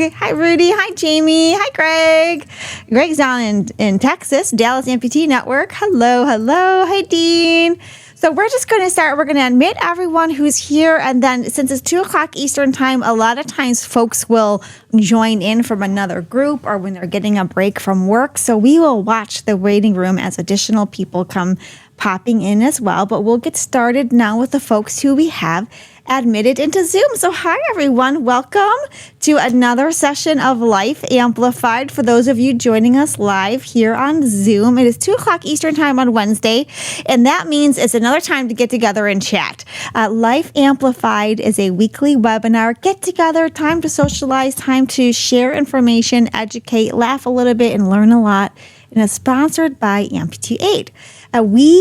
Hi, Rudy. Hi, Jamie. Hi, Greg. Greg's down in Texas, Dallas Amputee Network. Hello. Hi, Dean. So we're just going to start. We're going to admit everyone who's here. And then since it's 2 o'clock Eastern time, a lot of times folks will join in from another group or when they're getting a break from work. So we will watch the waiting room as additional people come popping in as well. But we'll get started now with the folks who we have admitted into Zoom. So hi, everyone. Welcome to another session of Life Amplified. For those of you joining us live here on Zoom, it is 2 o'clock Eastern time on Wednesday, and that means it's another time to get together and chat. Life Amplified is a weekly webinar get-together, time to socialize, time to share information, educate, laugh a little bit, and learn a lot, and it's sponsored by Amputee Aid.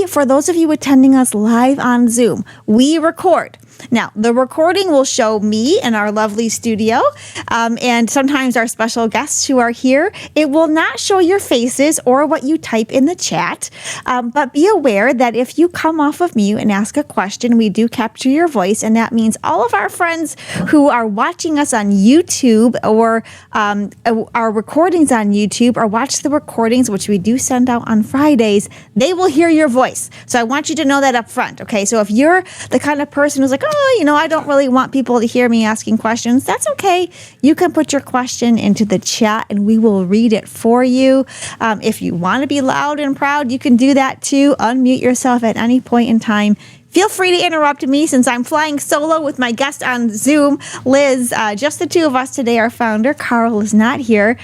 For those of you attending us live on Zoom, we record. Now, the recording will show me in our lovely studio and sometimes our special guests who are here. It will not show your faces or what you type in the chat, but be aware that if you come off of mute and ask a question, we do capture your voice, and that means all of our friends who are watching us on YouTube or our recordings on YouTube or watch the recordings, which we do send out on Fridays, they will hear your voice. So I want you to know that up front, okay? So if you're the kind of person who's like, I don't really want people to hear me asking questions, that's okay. You can put your question into the chat and we will read it for you. If you want to be loud and proud, you can do that too. Unmute yourself at any point in time. Feel free to interrupt me since I'm flying solo with my guest on Zoom, Liz. Just the two of us today. Our founder, Carl, is not here.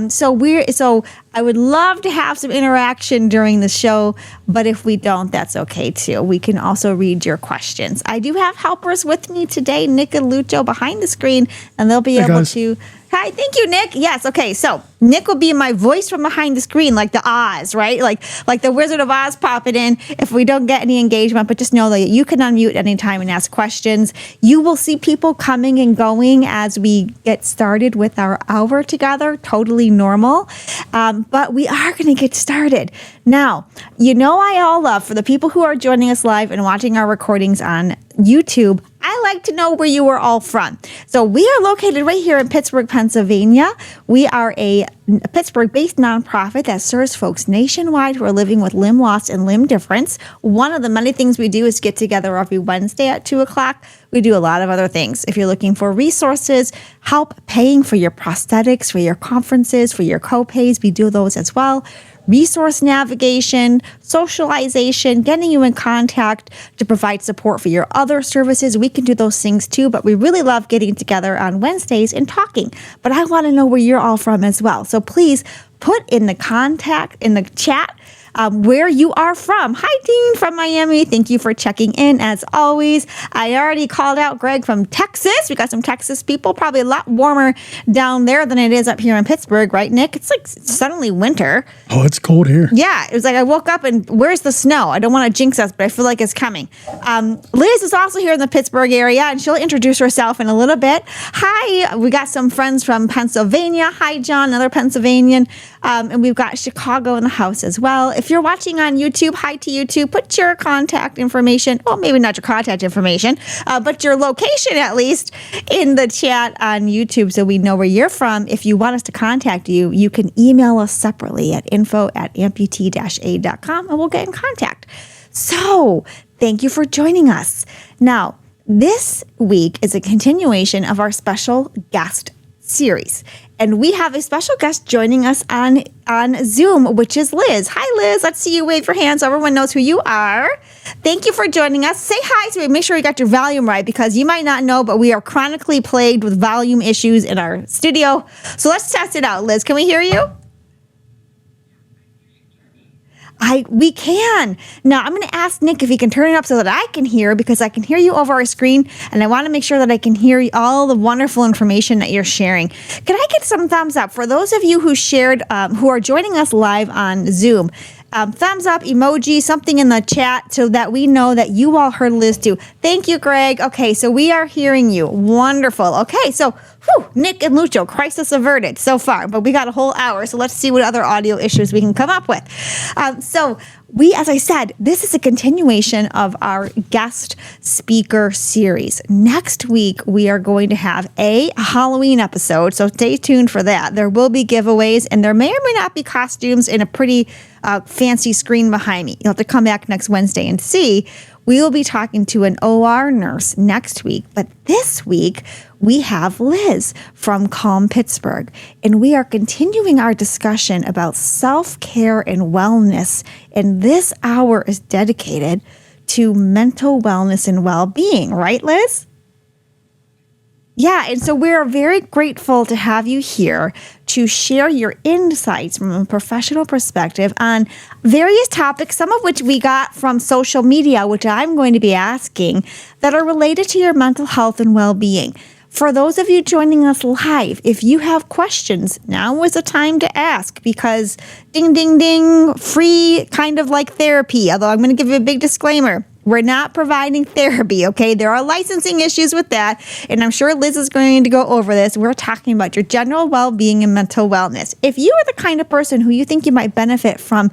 So I would love to have some interaction during the show, but if we don't, that's okay too. We can also read your questions. I do have helpers with me today, Nick and Lucho behind the screen, and they'll be able to... Hi, thank you, Nick. Yes, okay, so Nick will be my voice from behind the screen, like the Oz, right? Like the Wizard of Oz popping in if we don't get any engagement, but just know that you can unmute anytime and ask questions. You will see people coming and going as we get started with our hour together, totally normal, but we are going to get started. Now, I all love, for the people who are joining us live and watching our recordings on YouTube, I like to know where you are all from. So we are located right here in Pittsburgh, Pennsylvania. We are a Pittsburgh-based nonprofit that serves folks nationwide who are living with limb loss and limb difference. One of the many things we do is get together every Wednesday at 2 o'clock. We do a lot of other things. If you're looking for resources, help paying for your prosthetics, for your conferences, for your co-pays, we do those as well. Resource navigation, socialization, getting you in contact to provide support for your other services. We can do those things too, but we really love getting together on Wednesdays and talking. But I want to know where you're all from as well. So please put in the chat where you are from. Hi, Dean from Miami. Thank you for checking in as always. I already called out Greg from Texas. We got some Texas people, probably a lot warmer down there than it is up here in Pittsburgh, right, Nick? It's like suddenly winter. Oh, it's cold here. Yeah, it was like I woke up and where's the snow? I don't want to jinx us, but I feel like it's coming. Liz is also here in the Pittsburgh area, and she'll introduce herself in a little bit. Hi, we got some friends from Pennsylvania. Hi, John, another Pennsylvanian. And we've got Chicago in the house as well. If you're watching on YouTube, hi to YouTube. Put your contact information, well, maybe not your contact information, but your location at least in the chat on YouTube so we know where you're from. If you want us to contact you, you can email us separately at info@amputee-aid.com and we'll get in contact. So thank you for joining us. Now, this week is a continuation of our special guest series. And we have a special guest joining us on Zoom, which is Liz. Hi, Liz. Let's see you wave your hand so everyone knows who you are. Thank you for joining us. Say hi so we make sure you got your volume right, because you might not know, but we are chronically plagued with volume issues in our studio. So let's test it out. Liz, can we hear you? We can. Now, I'm going to ask Nick if he can turn it up so that I can hear, because I can hear you over our screen, and I want to make sure that I can hear all the wonderful information that you're sharing. Can I get some thumbs up? For those of you who shared, who are joining us live on Zoom, thumbs up, emoji, something in the chat so that we know that you all heard Liz too. Thank you, Greg. Okay, so we are hearing you. Wonderful. Okay, so Nick and Lucho, crisis averted so far, but we got a whole hour, so let's see what other audio issues we can come up with. So as I said, this is a continuation of our guest speaker series. Next week, we are going to have a Halloween episode, so stay tuned for that. There will be giveaways, and there may or may not be costumes in a pretty fancy screen behind me. You'll have to come back next Wednesday and see. We will be talking to an OR nurse next week, but this week we have Liz from Calm Pittsburgh, and we are continuing our discussion about self-care and wellness, and this hour is dedicated to mental wellness and well-being, right, Liz? Yeah, and so we're very grateful to have you here to share your insights from a professional perspective on various topics, some of which we got from social media, which I'm going to be asking, that are related to your mental health and well-being. For those of you joining us live, if you have questions, now is the time to ask, because ding, ding, ding, free, kind of like therapy, although I'm going to give you a big disclaimer. We're not providing therapy, okay? There are licensing issues with that, and I'm sure Liz is going to go over this. We're talking about your general well-being and mental wellness. If you are the kind of person who you think you might benefit from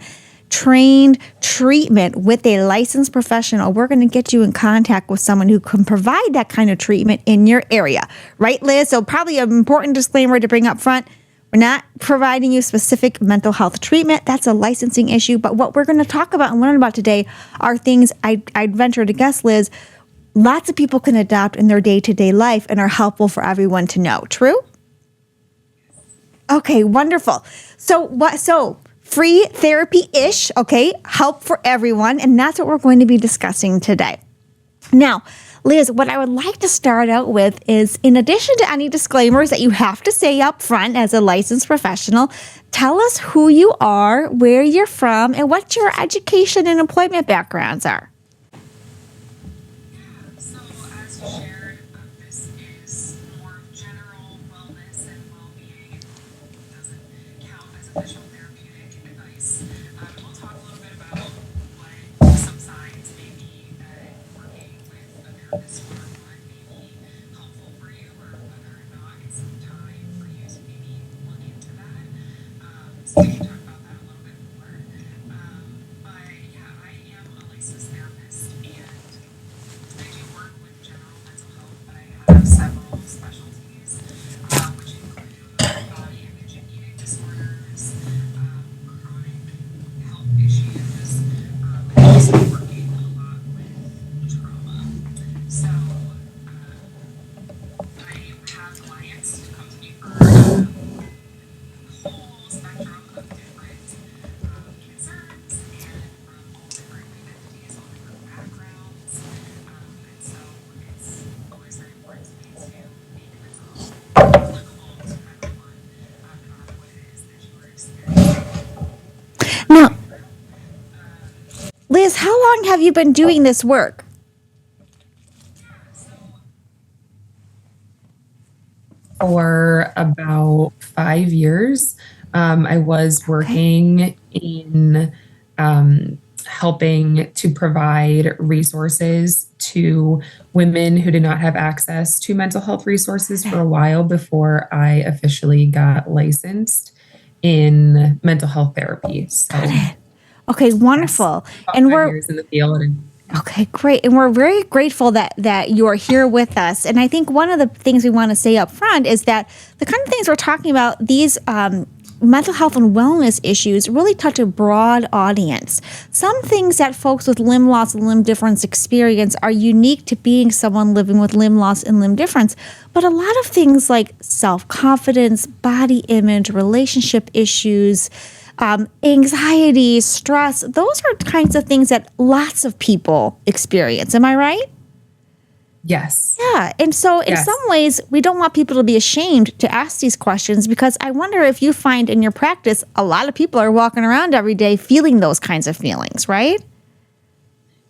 trained treatment with a licensed professional, we're going to get you in contact with someone who can provide that kind of treatment in your area. Right, Liz? So probably an important disclaimer to bring up front. We're not providing you specific mental health treatment. That's a licensing issue. But what we're going to talk about and learn about today are things I'd venture to guess, Liz, lots of people can adopt in their day-to-day life and are helpful for everyone to know. True? Okay, wonderful. So free therapy-ish, okay, help for everyone. And that's what we're going to be discussing today. Now, Liz, what I would like to start out with is, in addition to any disclaimers that you have to say up front as a licensed professional, tell us who you are, where you're from, and what your education and employment backgrounds are. So as you shared, this is more general wellness and well-being. It doesn't count as official therapeutic advice. We'll talk a little bit about what some signs may be that working with a therapist one-on-one may be helpful for you, or whether or not it's some time for you to maybe look into that. So we can talk about that a little bit more. But yeah, I am a licensed therapist, and I do work with general mental health, but I have several specialties, which include body image and eating disorders, chronic health issues, and also working a lot with trauma. So I have clients who come to me for whole spectrum of different concerns, and from all different identities, all different backgrounds. And so it's always very important to me to make mental health applicable to everyone, no matter what it is that you are experiencing. Now, Liz, how long have you been doing this work? For about 5 years. I was working in helping to provide resources to women who did not have access to mental health resources for a while before I officially got licensed in mental health therapy. So, Okay, wonderful. about And 5 years in the field. And Okay, great. And we're very grateful that you are here with us. And I think one of the things we want to say up front is that the kind of things we're talking about, these mental health and wellness issues really touch a broad audience. Some things that folks with limb loss and limb difference experience are unique to being someone living with limb loss and limb difference. But a lot of things like self-confidence, body image, relationship issues, anxiety, stress, those are kinds of things that lots of people experience. Am I right? yes. Yeah. And so in Yes. some ways, we don't want people to be ashamed to ask these questions, because I wonder if you find in your practice, a lot of people are walking around every day feeling those kinds of feelings, right?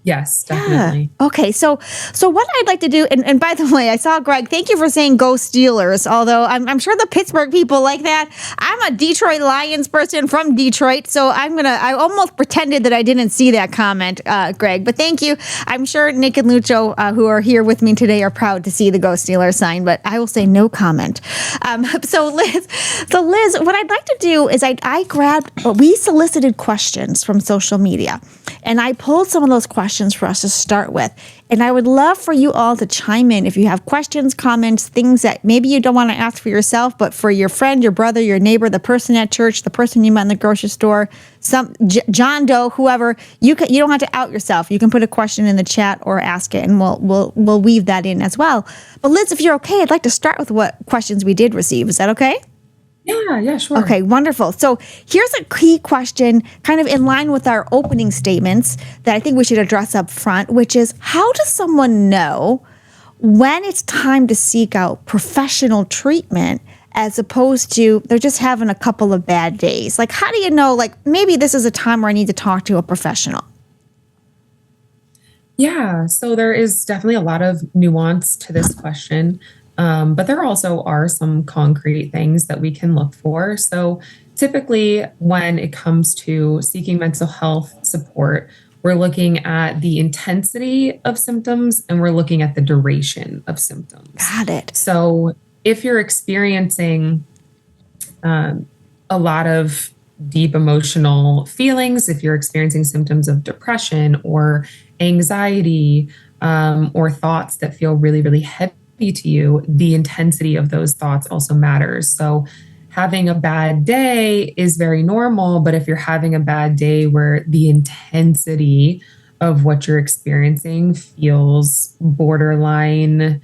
Yes, Yeah. definitely. Okay. So what I'd like to do, and by the way, I saw Greg. Thank you for saying "Go Steelers." Although I'm sure the Pittsburgh people like that. I'm a Detroit Lions person from Detroit, so I almost pretended that I didn't see that comment, Greg. But thank you. I'm sure Nick and Lucho, who are here with me today, are proud to see the "Go Steelers" sign. But I will say no comment. So Liz, what I'd like to do is we solicited questions from social media, and I pulled some of those questions for us to start with. And I would love for you all to chime in if you have questions, comments, things that maybe you don't want to ask for yourself, but for your friend, your brother, your neighbor, the person at church, the person you met in the grocery store, John Doe, whoever. You don't have to out yourself. You can put a question in the chat or ask it, and we'll weave that in as well. But Liz, if you're okay, I'd like to start with what questions we did receive. Is that okay? Yeah, sure. Okay, wonderful. So here's a key question, kind of in line with our opening statements that I think we should address up front, which is, how does someone know when it's time to seek out professional treatment as opposed to they're just having a couple of bad days? Like, how do you know, like, maybe this is a time where I need to talk to a professional? Yeah, so there is definitely a lot of nuance to this question. But there also are some concrete things that we can look for. So typically, when it comes to seeking mental health support, we're looking at the intensity of symptoms and we're looking at the duration of symptoms. Got it. So if you're experiencing a lot of deep emotional feelings, if you're experiencing symptoms of depression or anxiety, or thoughts that feel really, really heavy to you, the intensity of those thoughts also matters. So having a bad day is very normal, but if you're having a bad day where the intensity of what you're experiencing feels borderline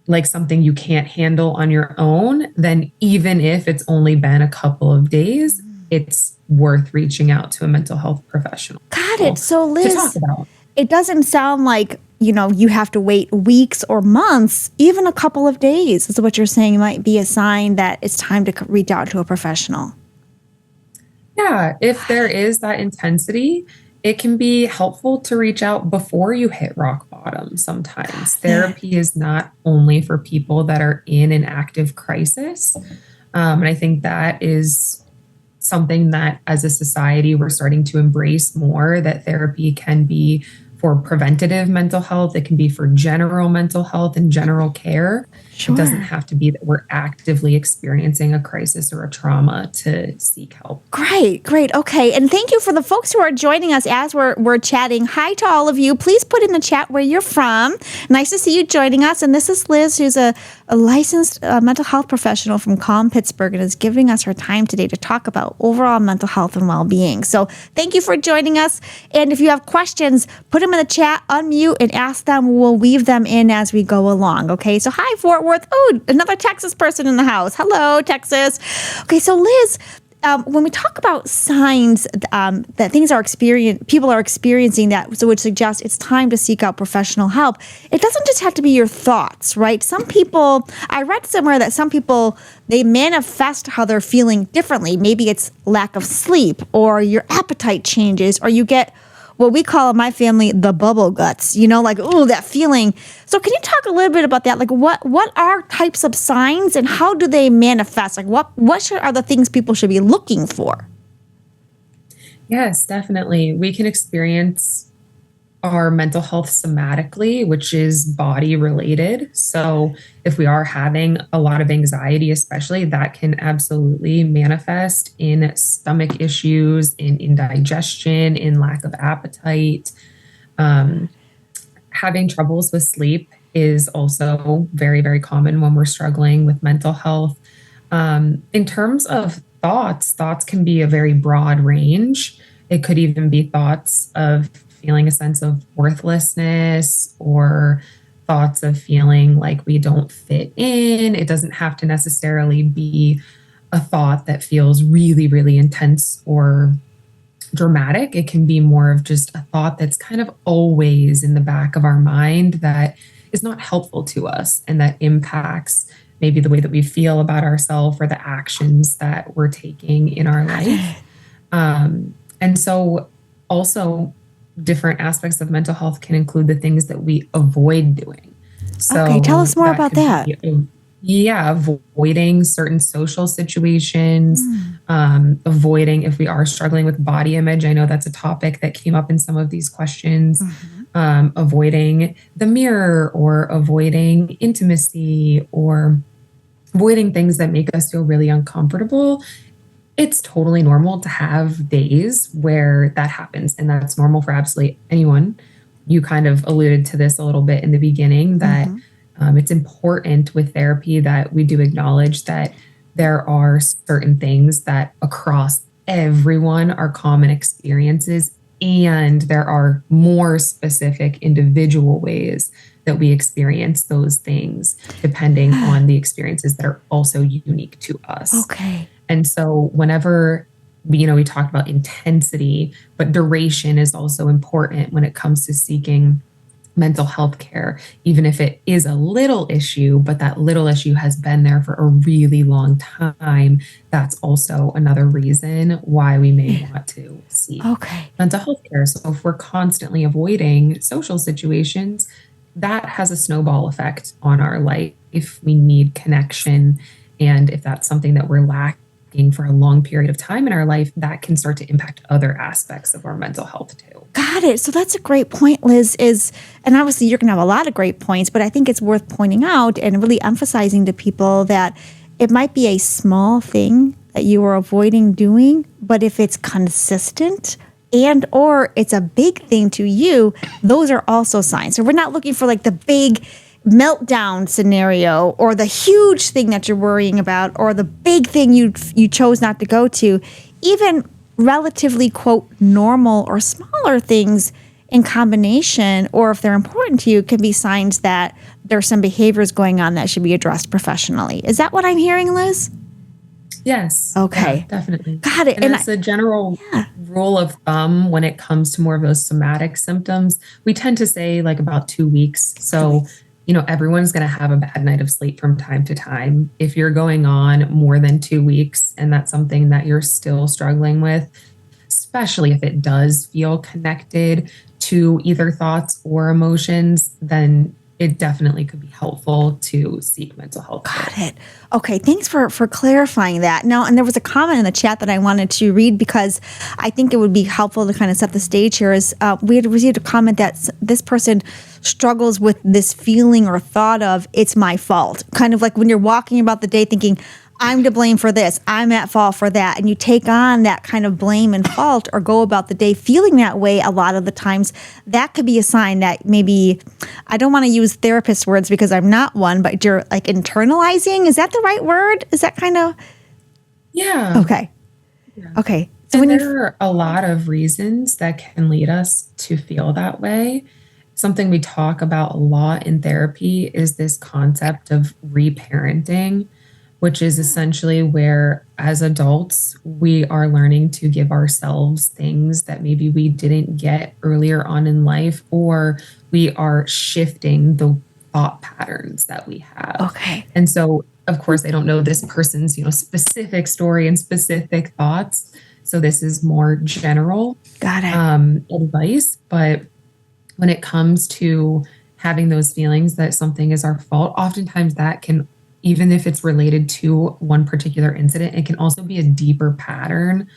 like something you can't handle on your own, then even if it's only been a couple of days, it's worth reaching out to a mental health professional. Got it. So Liz, to talk about. It doesn't sound like, you have to wait weeks or months. Even a couple of days is what you're saying might be a sign that it's time to reach out to a professional. Yeah, if there is that intensity, it can be helpful to reach out before you hit rock bottom sometimes. Therapy is not only for people that are in an active crisis. And I think that is something that as a society we're starting to embrace more, that therapy can be for preventative mental health. It can be for general mental health and general care. Sure. It doesn't have to be that we're actively experiencing a crisis or a trauma to seek help. Great. Okay. And thank you for the folks who are joining us as we're chatting. Hi to all of you. Please put in the chat where you're from. Nice to see you joining us. And this is Liz, who's a licensed mental health professional from Calm Pittsburgh, and is giving us her time today to talk about overall mental health and well-being. So thank you for joining us. And if you have questions, put them in the chat, unmute, and ask them. We'll weave them in as we go along. Okay. So hi, Fort Worth. Oh, another Texas person in the house. Hello, Texas. Okay. So Liz, when we talk about signs that people are experiencing that, so would suggest it's time to seek out professional help. It doesn't just have to be your thoughts, right? Some people, I read somewhere that some people, they manifest how they're feeling differently. Maybe it's lack of sleep, or your appetite changes, or you get what we call in my family the bubble guts, like, ooh, that feeling. So can you talk a little bit about that? Like, what are types of signs and how do they manifest? Like, what are the things people should be looking for? Yes, definitely. We can experience our mental health somatically, which is body related. So if we are having a lot of anxiety, especially, that can absolutely manifest in stomach issues, in indigestion, in lack of appetite. Having troubles with sleep is also very, very common when we're struggling with mental health. In terms of thoughts can be a very broad range. It could even be thoughts of feeling a sense of worthlessness, or thoughts of feeling like we don't fit in. It doesn't have to necessarily be a thought that feels really, really intense or dramatic. It can be more of just a thought that's kind of always in the back of our mind that is not helpful to us, and that impacts maybe the way that we feel about ourselves or the actions that we're taking in our life. And so also different aspects of mental health can include the things that we avoid doing. So Okay, tell us more about that. Avoiding certain social situations, avoiding if we are struggling with body image. I know that's a topic that came up in some of these questions. Avoiding the mirror, or avoiding intimacy, or avoiding things that make us feel really uncomfortable. It's totally normal to have days where that happens, and that's normal for absolutely anyone. You kind of alluded to this a little bit in the beginning, that it's important with therapy that we do acknowledge that there are certain things that across everyone are common experiences, and there are more specific individual ways that we experience those things depending on the experiences that are also unique to us. Okay. And so whenever, we talked about intensity, but duration is also important when it comes to seeking mental health care, even if it is a little issue, but that little issue has been there for a really long time. That's also another reason why we may want to seek mental health care. So if we're constantly avoiding social situations, that has a snowball effect on our life. If we need connection, and if that's something that we're lacking for a long period of time in our life, that can start to impact other aspects of our mental health too. Got it. So that's a great point, Liz, and obviously you're going to have a lot of great points, but I think it's worth pointing out and really emphasizing to people that it might be a small thing that you are avoiding doing, but if it's consistent and or it's a big thing to you, those are also signs. So we're not looking for like the big meltdown scenario or the huge thing that you're worrying about or the big thing you chose not to go to. Even relatively, quote, normal or smaller things in combination, or if they're important to you, can be signs that there's some behaviors going on that should be addressed professionally. Is that what I'm hearing, Liz? Yes. Okay. Yeah, definitely. Got it. And it's a general rule of thumb when it comes to more of those somatic symptoms. We tend to say like about 2 weeks. So, everyone's going to have a bad night of sleep from time to time. If you're going on more than 2 weeks and that's something that you're still struggling with, especially if it does feel connected to either thoughts or emotions, then it definitely could be helpful to seek mental health care. Got it. Okay, thanks for clarifying that. Now, and there was a comment in the chat that I wanted to read because I think it would be helpful to kind of set the stage here. We had received a comment that this person struggles with this feeling or thought of it's my fault. Kind of like when you're walking about the day thinking, I'm to blame for this, I'm at fault for that. And you take on that kind of blame and fault or go about the day feeling that way a lot of the times. That could be a sign that maybe, I don't want to use therapist words because I'm not one, but you're like internalizing. Is that the right word? Is that kind of? Yeah. Okay. Yeah. Okay. So there are a lot of reasons that can lead us to feel that way. Something we talk about a lot in therapy is this concept of reparenting, which is essentially where as adults, we are learning to give ourselves things that maybe we didn't get earlier on in life, or we are shifting the thought patterns that we have. Okay. And so, of course, I don't know this person's, specific story and specific thoughts. So this is more general advice. But when it comes to having those feelings that something is our fault, oftentimes that can, even if it's related to one particular incident, it can also be a deeper pattern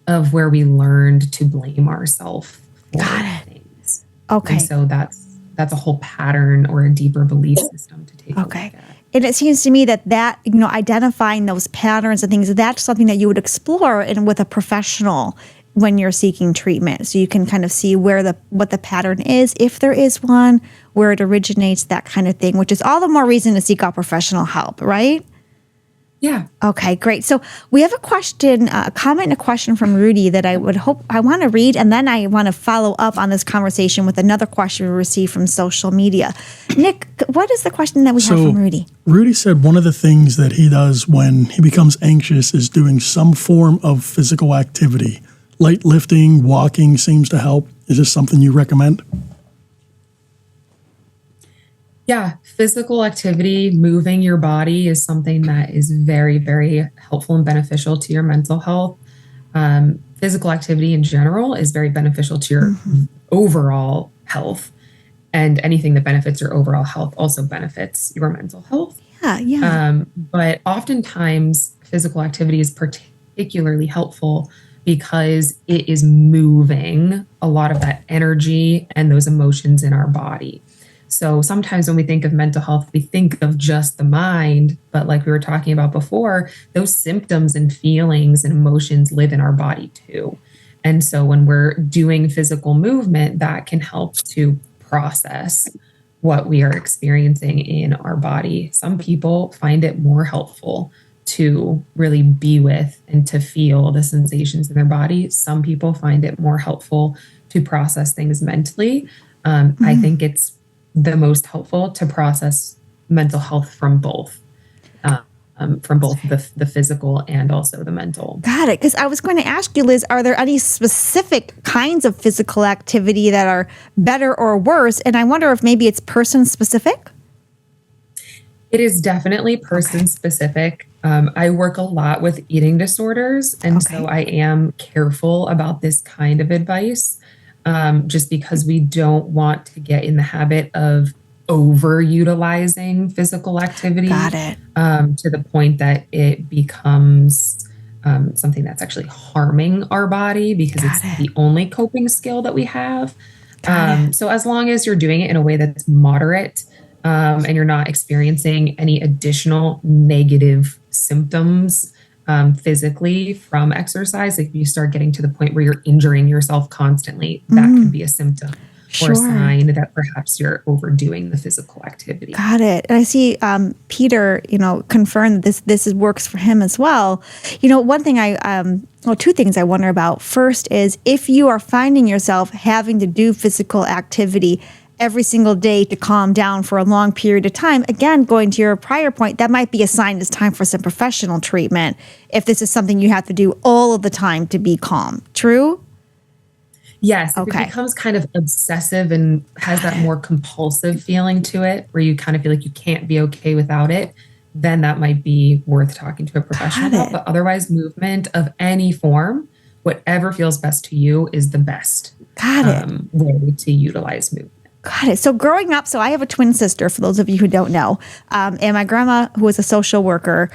of where we learned to blame ourselves for things. Okay. And so that's a whole pattern or a deeper belief system to take a look at. And it seems to me that identifying those patterns and things, that's something that you would explore with a professional when you're seeking treatment. So you can kind of see what the pattern is, if there is one, where it originates, that kind of thing, which is all the more reason to seek out professional help, right? Yeah. Okay, great. So we have a question, a comment and a question from Rudy that I want to read, and then I want to follow up on this conversation with another question we received from social media. Nick, what is the question that we have from Rudy? Rudy said one of the things that he does when he becomes anxious is doing some form of physical activity. Light lifting, walking seems to help. Is this something you recommend? Yeah, physical activity, moving your body is something that is very, very helpful and beneficial to your mental health. Physical activity in general is very beneficial to your overall health. And anything that benefits your overall health also benefits your mental health. Yeah. But oftentimes, physical activity is particularly helpful because it is moving a lot of that energy and those emotions in our body. So sometimes when we think of mental health, we think of just the mind. But like we were talking about before, those symptoms and feelings and emotions live in our body too. And so when we're doing physical movement, that can help to process what we are experiencing in our body. Some people find it more helpful to really be with and to feel the sensations in their body. Some people find it more helpful to process things mentally. I think it's the most helpful to process mental health from both. The physical and also the mental. Got it. Because I was going to ask you, Liz, are there any specific kinds of physical activity that are better or worse? And I wonder if maybe it's person specific. It is definitely person specific. I work a lot with eating disorders, and so I am careful about this kind of advice, just because we don't want to get in the habit of overutilizing physical activity. Got it. To the point that it becomes something that's actually harming our body because it's the only coping skill that we have. So as long as you're doing it in a way that's moderate, and you're not experiencing any additional negative symptoms physically from exercise, if you start getting to the point where you're injuring yourself constantly, that could be a symptom or a sign that perhaps you're overdoing the physical activity. Got it. And I see Peter, confirm that this works for him as well. One thing two things I wonder about. First is if you are finding yourself having to do physical activity every single day to calm down for a long period of time, again, going to your prior point, that might be a sign it's time for some professional treatment if this is something you have to do all of the time to be calm. True? Yes, if it becomes kind of obsessive and has that more compulsive feeling to it, where you kind of feel like you can't be okay without it, then that might be worth talking to a professional about. But otherwise, movement of any form, whatever feels best to you, is the best way to utilize movement. Got it. So growing up, I have a twin sister, for those of you who don't know, and my grandma, who was a social worker,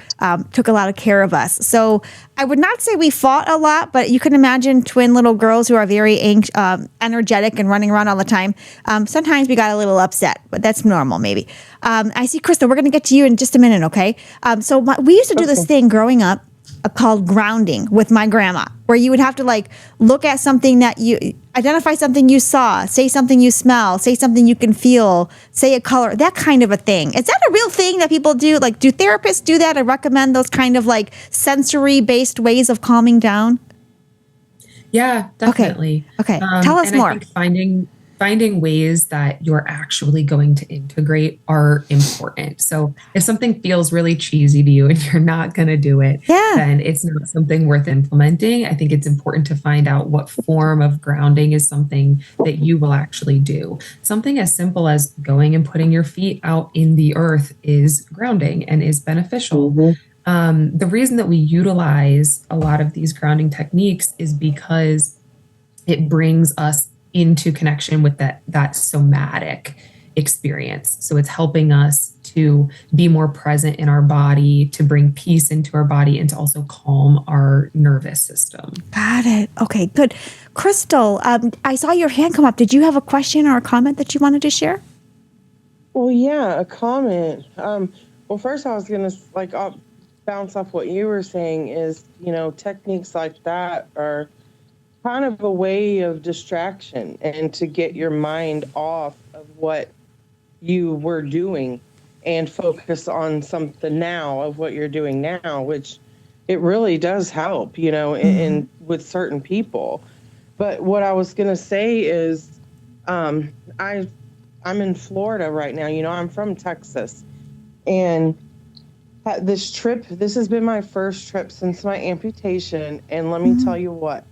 took a lot of care of us. So I would not say we fought a lot, but you can imagine twin little girls who are very energetic and running around all the time. Sometimes we got a little upset, but that's normal maybe. I see, Krista, we're going to get to you in just a minute, okay? We used to do this thing growing up called grounding with my grandma, where you would have to look at something that you identify, something you saw, say something you smell, say something you can feel, say a color, that kind of a thing. Is that a real thing that people do? Do therapists do that? I recommend those kind of sensory based ways of calming down. Yeah, definitely. Okay. Tell us more. I think finding ways that you're actually going to integrate are important. So if something feels really cheesy to you and you're not going to do it, then it's not something worth implementing. I think it's important to find out what form of grounding is something that you will actually do. Something as simple as going and putting your feet out in the earth is grounding and is beneficial. The reason that we utilize a lot of these grounding techniques is because it brings us into connection with that somatic experience. So it's helping us to be more present in our body, to bring peace into our body, and to also calm our nervous system. Got it. Okay, good. Crystal, I saw your hand come up. Did you have a question or a comment that you wanted to share? Well, yeah, a comment. Well, first I was going to bounce off what you were saying is, techniques like that are kind of a way of distraction and to get your mind off of what you were doing and focus on something now of what you're doing now, which it really does help, in with certain people. But what I was going to say is I'm in Florida right now. I'm from Texas. And this has been my first trip since my amputation. And let me tell you what,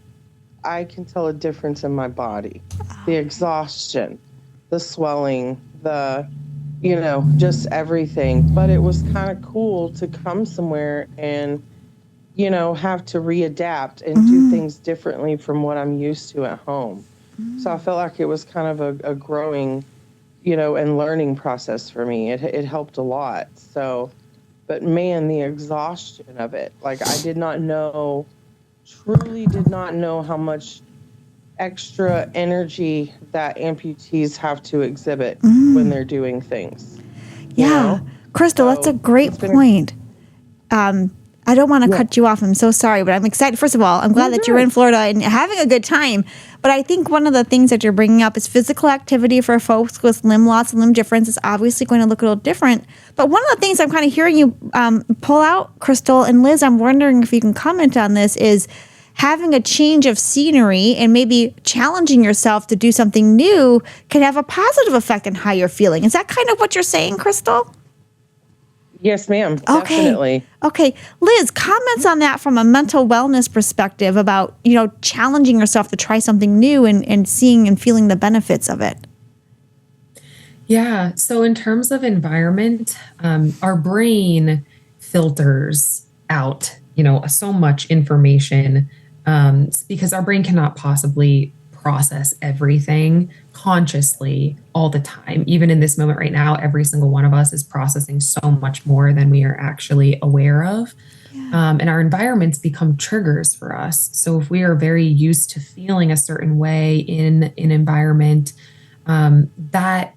I can tell a difference in my body. The exhaustion, the swelling, just everything. But it was kind of cool to come somewhere and, have to readapt and do things differently from what I'm used to at home. So I felt like it was kind of a growing, you know, and learning process for me. It helped a lot. So, but man, the exhaustion of it, like I did not know, truly did not know how much extra energy that amputees have to exhibit when they're doing things. You Yeah. know? Crystal, that's a So, great it's been point. I don't want to Yeah. cut you off. I'm so sorry, but I'm excited. First of all, I'm glad that you're in Florida and having a good time. But I think one of the things that you're bringing up is physical activity for folks with limb loss and limb difference is obviously going to look a little different. But one of the things I'm kind of hearing you pull out, Crystal and Liz, I'm wondering if you can comment on this, is having a change of scenery and maybe challenging yourself to do something new can have a positive effect on how you're feeling. Is that kind of what you're saying, Crystal? Yes, ma'am. Okay. Definitely. Okay. Liz, comments on that from a mental wellness perspective about, you know, challenging yourself to try something new and seeing and feeling the benefits of it. Yeah. So, in terms of environment, our brain filters out, so much information because our brain cannot possibly process everything consciously all the time. Even in this moment right now, every single one of us is processing so much more than we are actually aware of. And our environments become triggers for us. So if we are very used to feeling a certain way in an environment, that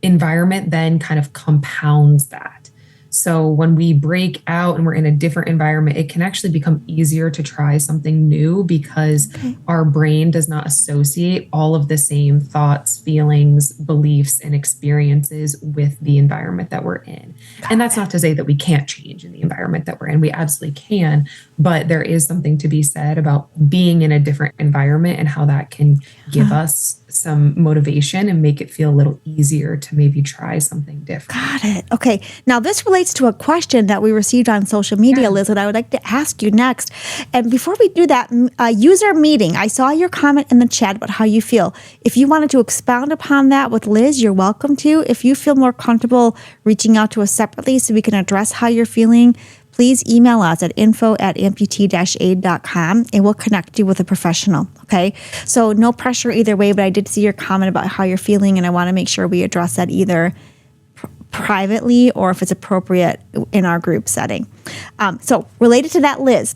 environment then kind of compounds that. So when we break out and we're in a different environment, it can actually become easier to try something new because our brain does not associate all of the same thoughts, feelings, beliefs, and experiences with the environment that we're in. And that's not to say that we can't change in the environment that we're in. We absolutely can, but there is something to be said about being in a different environment and how that can give us some motivation and make it feel a little easier to maybe try something different. Got it. Okay. Now, this relates to a question that we received on social media, Liz, that I would like to ask you next. And before we do that, user meeting, I saw your comment in the chat about how you feel. If you wanted to expound upon that with Liz, you're welcome to. If you feel more comfortable reaching out to us separately so we can address how you're feeling, please email us at info@amputee-aid.com and we'll connect you with a professional, okay? So no pressure either way, but I did see your comment about how you're feeling, and I want to make sure we address that either privately or if it's appropriate in our group setting. So related to that, Liz,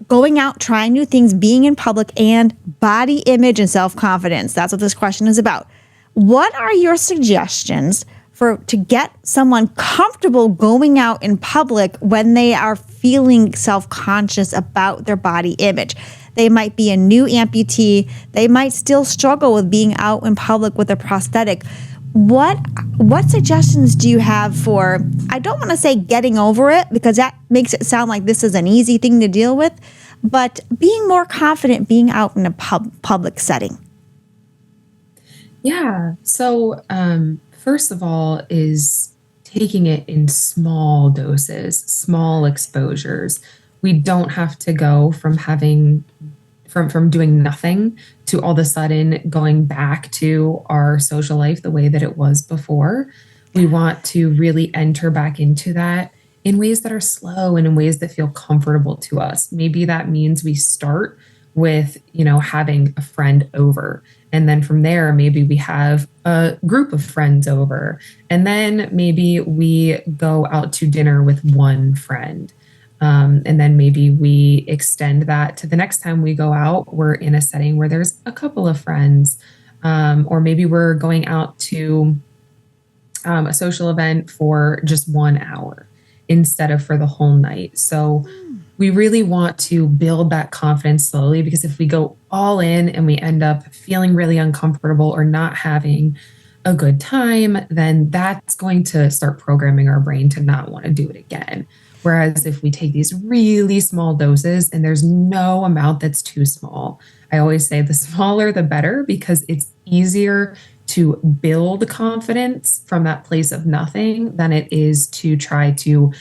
going out, trying new things, being in public, and body image and self-confidence. That's what this question is about. What are your suggestions to get someone comfortable going out in public when they are feeling self-conscious about their body image? They might be a new amputee. They might still struggle with being out in public with a prosthetic. What suggestions do you have for, I don't want to say getting over it because that makes it sound like this is an easy thing to deal with, but being more confident being out in a public setting? Yeah. So, first of all, is taking it in small doses, small exposures. We don't have to go from doing nothing to all of a sudden going back to our social life the way that it was before. We want to really enter back into that in ways that are slow and in ways that feel comfortable to us. Maybe that means we start with, having a friend over. And then from there, maybe we have a group of friends over. And then maybe we go out to dinner with one friend. And then maybe we extend that to the next time we go out, we're in a setting where there's a couple of friends. Or maybe we're going out to a social event for just 1 hour instead of for the whole night. So we really want to build that confidence slowly, because if we go all in and we end up feeling really uncomfortable or not having a good time, then that's going to start programming our brain to not want to do it again. Whereas if we take these really small doses, and there's no amount that's too small, I always say the smaller the better, because it's easier to build confidence from that place of nothing than it is to try to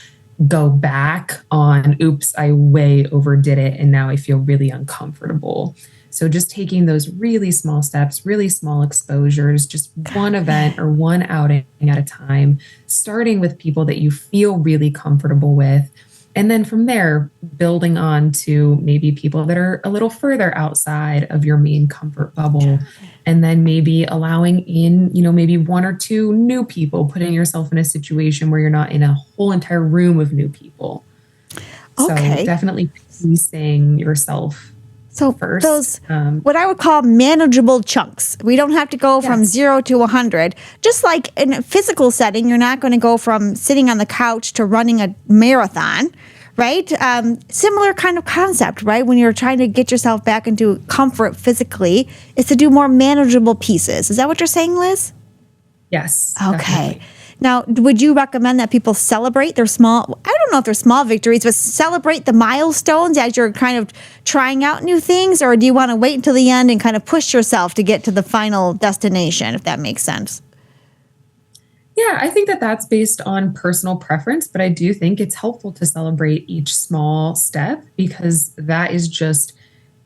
go back on, oops, I way overdid it and now I feel really uncomfortable. So just taking those really small steps, really small exposures, just one event or one outing at a time, starting with people that you feel really comfortable with, And then from there, building on to maybe people that are a little further outside of your main comfort bubble. And then maybe allowing in, maybe one or two new people, putting yourself in a situation where you're not in a whole entire room of new people. Okay. So definitely pacing yourself. So first, those, what I would call manageable chunks. We don't have to go from 0 to 100. Just like in a physical setting, you're not going to go from sitting on the couch to running a marathon, right? Similar kind of concept, right? When you're trying to get yourself back into comfort physically, is to do more manageable pieces. Is that what you're saying, Liz? Yes. Okay. Definitely. Now, would you recommend that people celebrate their small, I don't know if they're small victories, but celebrate the milestones as you're kind of trying out new things? Or do you want to wait until the end and kind of push yourself to get to the final destination, if that makes sense? Yeah, I think that that's based on personal preference, but I do think it's helpful to celebrate each small step because that is just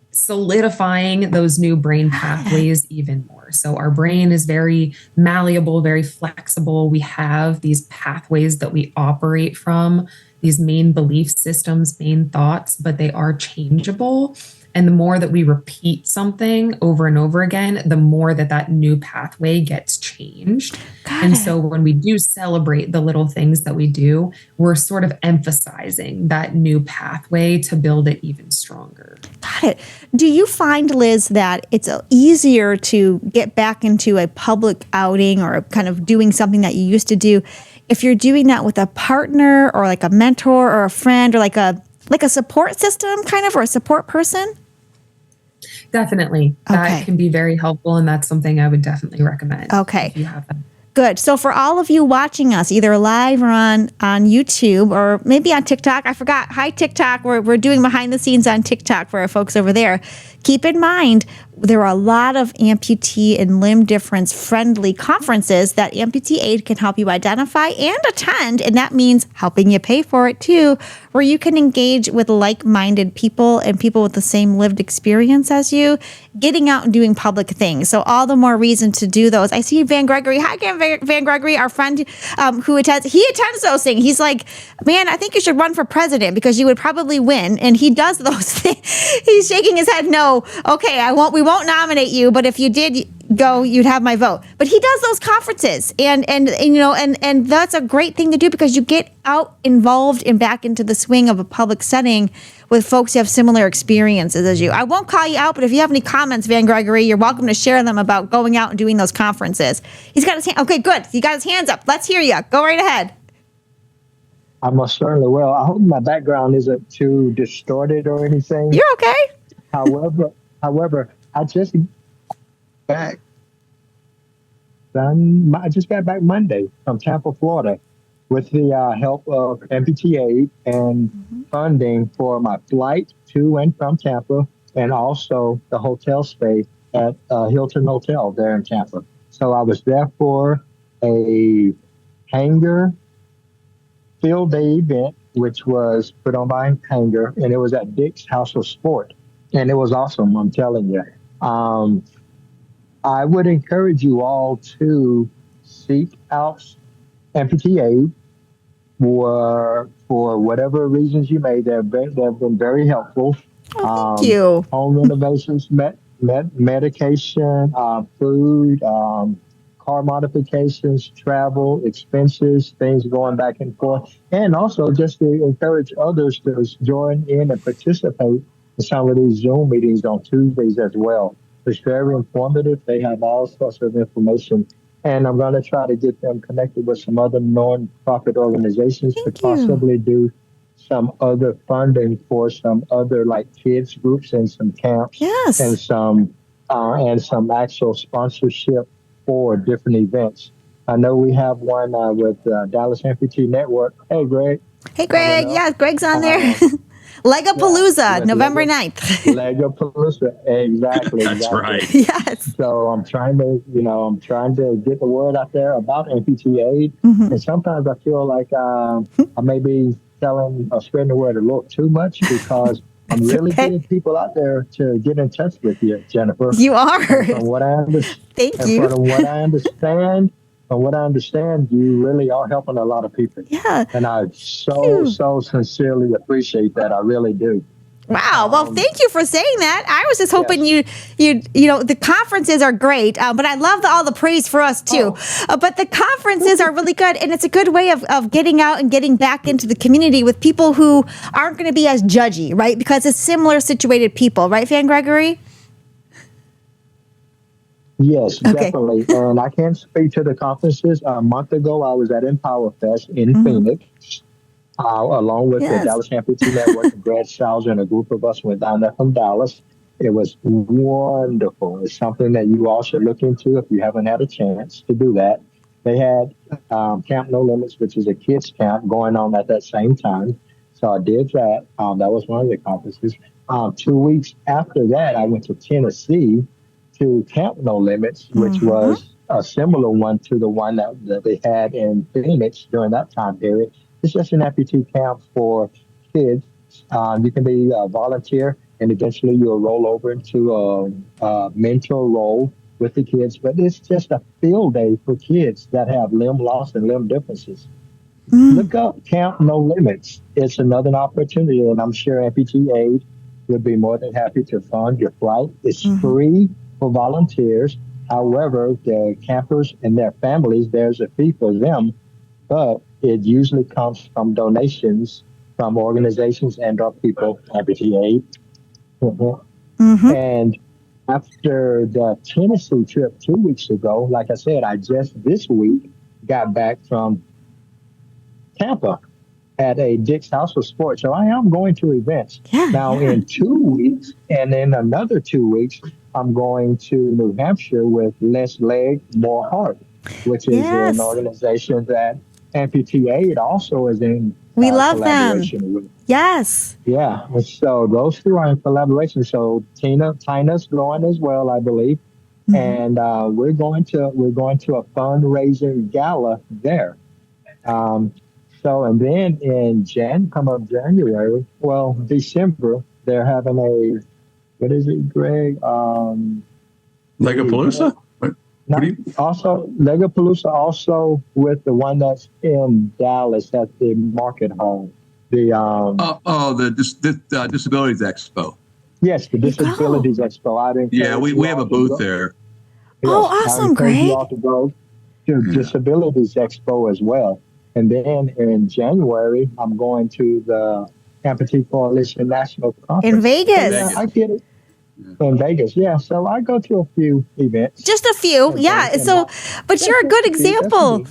solidifying those new brain pathways even more. So our brain is very malleable, very flexible. We have these pathways that we operate from, these main belief systems, main thoughts, but they are changeable. And the more that we repeat something over and over again, the more that new pathway gets changed. So when we do celebrate the little things that we do, we're sort of emphasizing that new pathway to build it even stronger. Got it. Do you find, Liz, that it's easier to get back into a public outing or kind of doing something that you used to do if you're doing that with a partner or like a mentor or a friend or like a support system kind of, or a support person? Definitely. That can be very helpful, and that's something I would definitely recommend. Okay. If you have that. Good. So for all of you watching us, either live or on YouTube or maybe on TikTok, I forgot. Hi, TikTok. We're doing behind the scenes on TikTok for our folks over there. Keep in mind, there are a lot of amputee and limb difference friendly conferences that Amputee Aid can help you identify and attend. And that means helping you pay for it too, where you can engage with like-minded people and people with the same lived experience as you, getting out and doing public things. So all the more reason to do those. I see Van Gregory. Hi again, Van Gregory, our friend who attends those things. He's like, man, I think you should run for president because you would probably win. And he does those things. He's shaking his head. No, okay, we won't nominate you, but if you did go, you'd have my vote. But he does those conferences, and that's a great thing to do because you get out involved and back into the swing of a public setting with folks who have similar experiences as you. I won't call you out, but if you have any comments, Van Gregory, you're welcome to share them about going out and doing those conferences. He's got his hand. Okay, good. He got his hands up. Let's hear you. Go right ahead. I most certainly will. I hope my background isn't too distorted or anything. You're okay. However, I just got back Monday from Tampa, Florida, with the help of Amputee Aid and funding for my flight to and from Tampa, and also the hotel stay at Hilton Hotel there in Tampa. So I was there for a hangar field day event, which was put on by Hangar, and it was at Dick's House of Sport. And it was awesome, I'm telling you. I would encourage you all to seek out Amputee Aid for whatever reasons you may. They've been very helpful. Oh, thank you. Home renovations, medication, food, car modifications, travel, expenses, things going back and forth. And also just to encourage others to join in and participate in some of these Zoom meetings on Tuesdays as well. It's very informative. They have all sorts of information. And I'm going to try to get them connected with some other non-profit organizations possibly do some other funding for some other like kids groups and some camps. Yes. And some actual sponsorship for different events. I know we have one with Dallas Amputee Network. Hey, Greg. Hey, Greg. Yeah, Greg's on there. Legapalooza, November 9th. Legapalooza, exactly. That's right. Yes. So I'm trying to get the word out there about Amputee Aid. And sometimes I feel like I may be spreading the word a little too much because I'm really getting people out there to get in touch with you, Jennifer. You are. From what I understand, Thank you. From what I understand, From what I understand, you really are helping a lot of people. Yeah. And I you. so sincerely appreciate that. I really do. Wow. Well, thank you for saying that. I was just hoping Yes. the conferences are great, but I love all the praise for us too. But the conferences are really good, and it's a good way of getting out and getting back into the community with people who aren't going to be as judgy, right? Because it's similar situated people, right, Van Gregory? Yes, Okay. definitely. And I can speak to the conferences. A month ago, I was at Empower Fest in Mm-hmm. Phoenix, along with the Yes. Dallas Amputee Network and Brad Schauser, and a group of us went down there from Dallas. It was wonderful. It's something that you all should look into if you haven't had a chance to do that. They had Camp No Limits, which is a kids camp, going on at that same time. So I did that. That was one of the conferences. 2 weeks after that, I went to Tennessee to Camp No Limits, which Mm-hmm. was a similar one to the one that they had in Phoenix during that time period. It's just an amputee camp for kids. You can be a volunteer, and eventually you'll roll over into a mentor role with the kids. But it's just a field day for kids that have limb loss and limb differences. Mm. Look up Camp No Limits. It's another opportunity, and I'm sure Amputee Aid would be more than happy to fund your flight. It's Mm-hmm. free for volunteers. However, the campers and their families, there's a fee for them, but it usually comes from donations from organizations and or people, Amputee Aid. Mhm. Mm-hmm. And after the Tennessee trip 2 weeks ago, like I said, I just this week got back from Tampa at a Dick's House of Sports. So I am going to events. Yeah. Now, Yeah. in 2 weeks, and in another 2 weeks, I'm going to New Hampshire with Less Leg, More Heart, which is an Yes. organization that Amputee Aid also is in We love them. collaboration with. Yes. Yeah, and so those two are in collaboration. So Tina's going as well, I believe, Mm-hmm. and we're going to a fundraising gala there. Um, so, and then come up January, well, December, they're having what is it, Greg? Legapalooza? What Not, do you? also, Legapalooza, also with the one that's in Dallas at the Market Hall. The Disabilities Expo. Yes, the There you go. Disabilities Expo. I'd encourage Yeah, we you have all a to go. booth there. Oh, Yes, I awesome, encourage you Greg. all to go to Yeah. Disabilities Expo as well. And then in January, I'm going to the Amputee Coalition National Conference. In Vegas. So, I get it. In Vegas, yeah. So I go to a few events. Just a few. And Yeah. things, So, but you're a good example.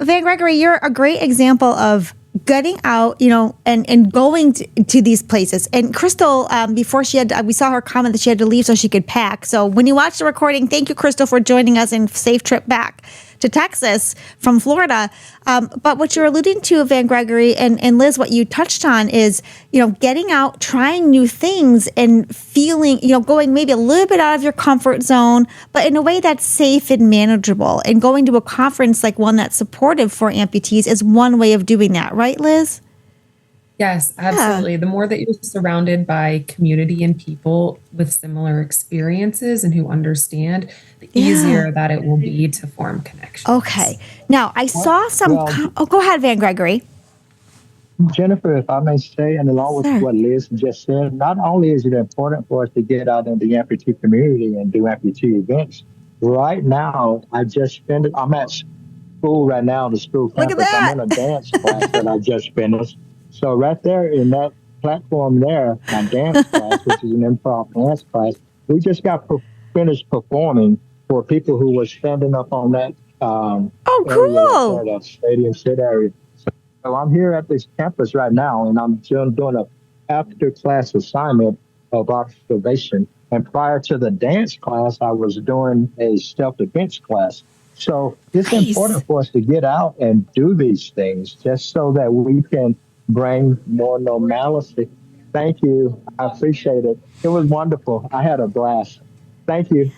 Van Gregory, you're a great example of getting out, and going to these places. And Crystal, before we saw her comment that she had to leave so she could pack. So when you watch the recording, thank you, Crystal, for joining us and safe trip back to Texas from Florida. But what you're alluding to, Van Gregory and Liz, what you touched on is, getting out, trying new things and feeling, going maybe a little bit out of your comfort zone, but in a way that's safe and manageable. And going to a conference like one that's supportive for amputees is one way of doing that. Right, Liz? Yes, absolutely. The more that you're surrounded by community and people with similar experiences and who understand, the easier that it will be to form connections. Okay. Now, I saw some... go ahead, Van Gregory. Jennifer, if I may say, and along with Sure. what Liz just said, not only is it important for us to get out in the amputee community and do amputee events, right now, I'm at school right now, the school Look at campus. that. I'm in a dance class that I just finished. So right there in that platform there, my dance class, which is an improv dance class, we just got finished performing for people who were standing up on that Oh, area cool. right there, that stadium sit area. So I'm here at this campus right now, and I'm doing a after-class assignment of observation. And prior to the dance class, I was doing a self-defense class. So it's Nice. important for us to get out and do these things just so that we can bring more normalcy. Thank you. I appreciate it. It was wonderful. I had a blast. Thank you.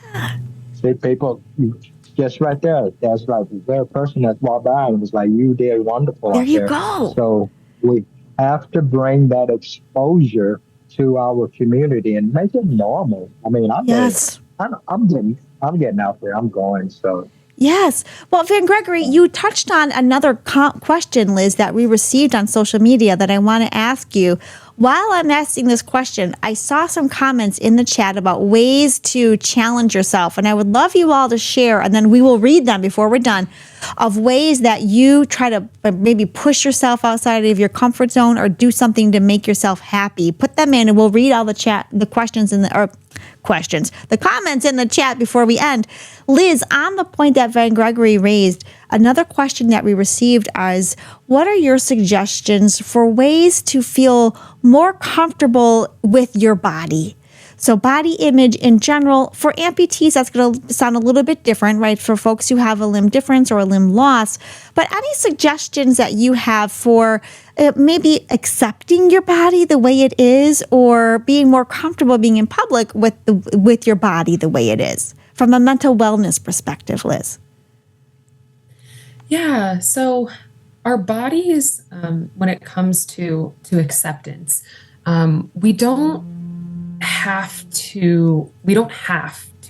See, people, just right there, that's like the very person that walked by and was like, you did wonderful There out you there. go. So we have to bring that exposure to our community and make it normal. I mean, Yes. I'm getting out there. I'm going. So Yes. Well, Van Gregory, you touched on another question, Liz, that we received on social media that I want to ask you. While I'm asking this question, I saw some comments in the chat about ways to challenge yourself, and I would love you all to share, and then we will read them before we're done, of ways that you try to maybe push yourself outside of your comfort zone or do something to make yourself happy. Put them in, and we'll read all the comments in the chat before we end. Liz, on the point that Van Gregory raised, another question that we received is, what are your suggestions for ways to feel more comfortable with your body? So body image in general, for amputees, that's going to sound a little bit different, right? For folks who have a limb difference or a limb loss. But any suggestions that you have for maybe accepting your body the way it is, or being more comfortable being in public with your body the way it is, from a mental wellness perspective, Liz? Yeah, so our bodies, when it comes to acceptance, we don't have to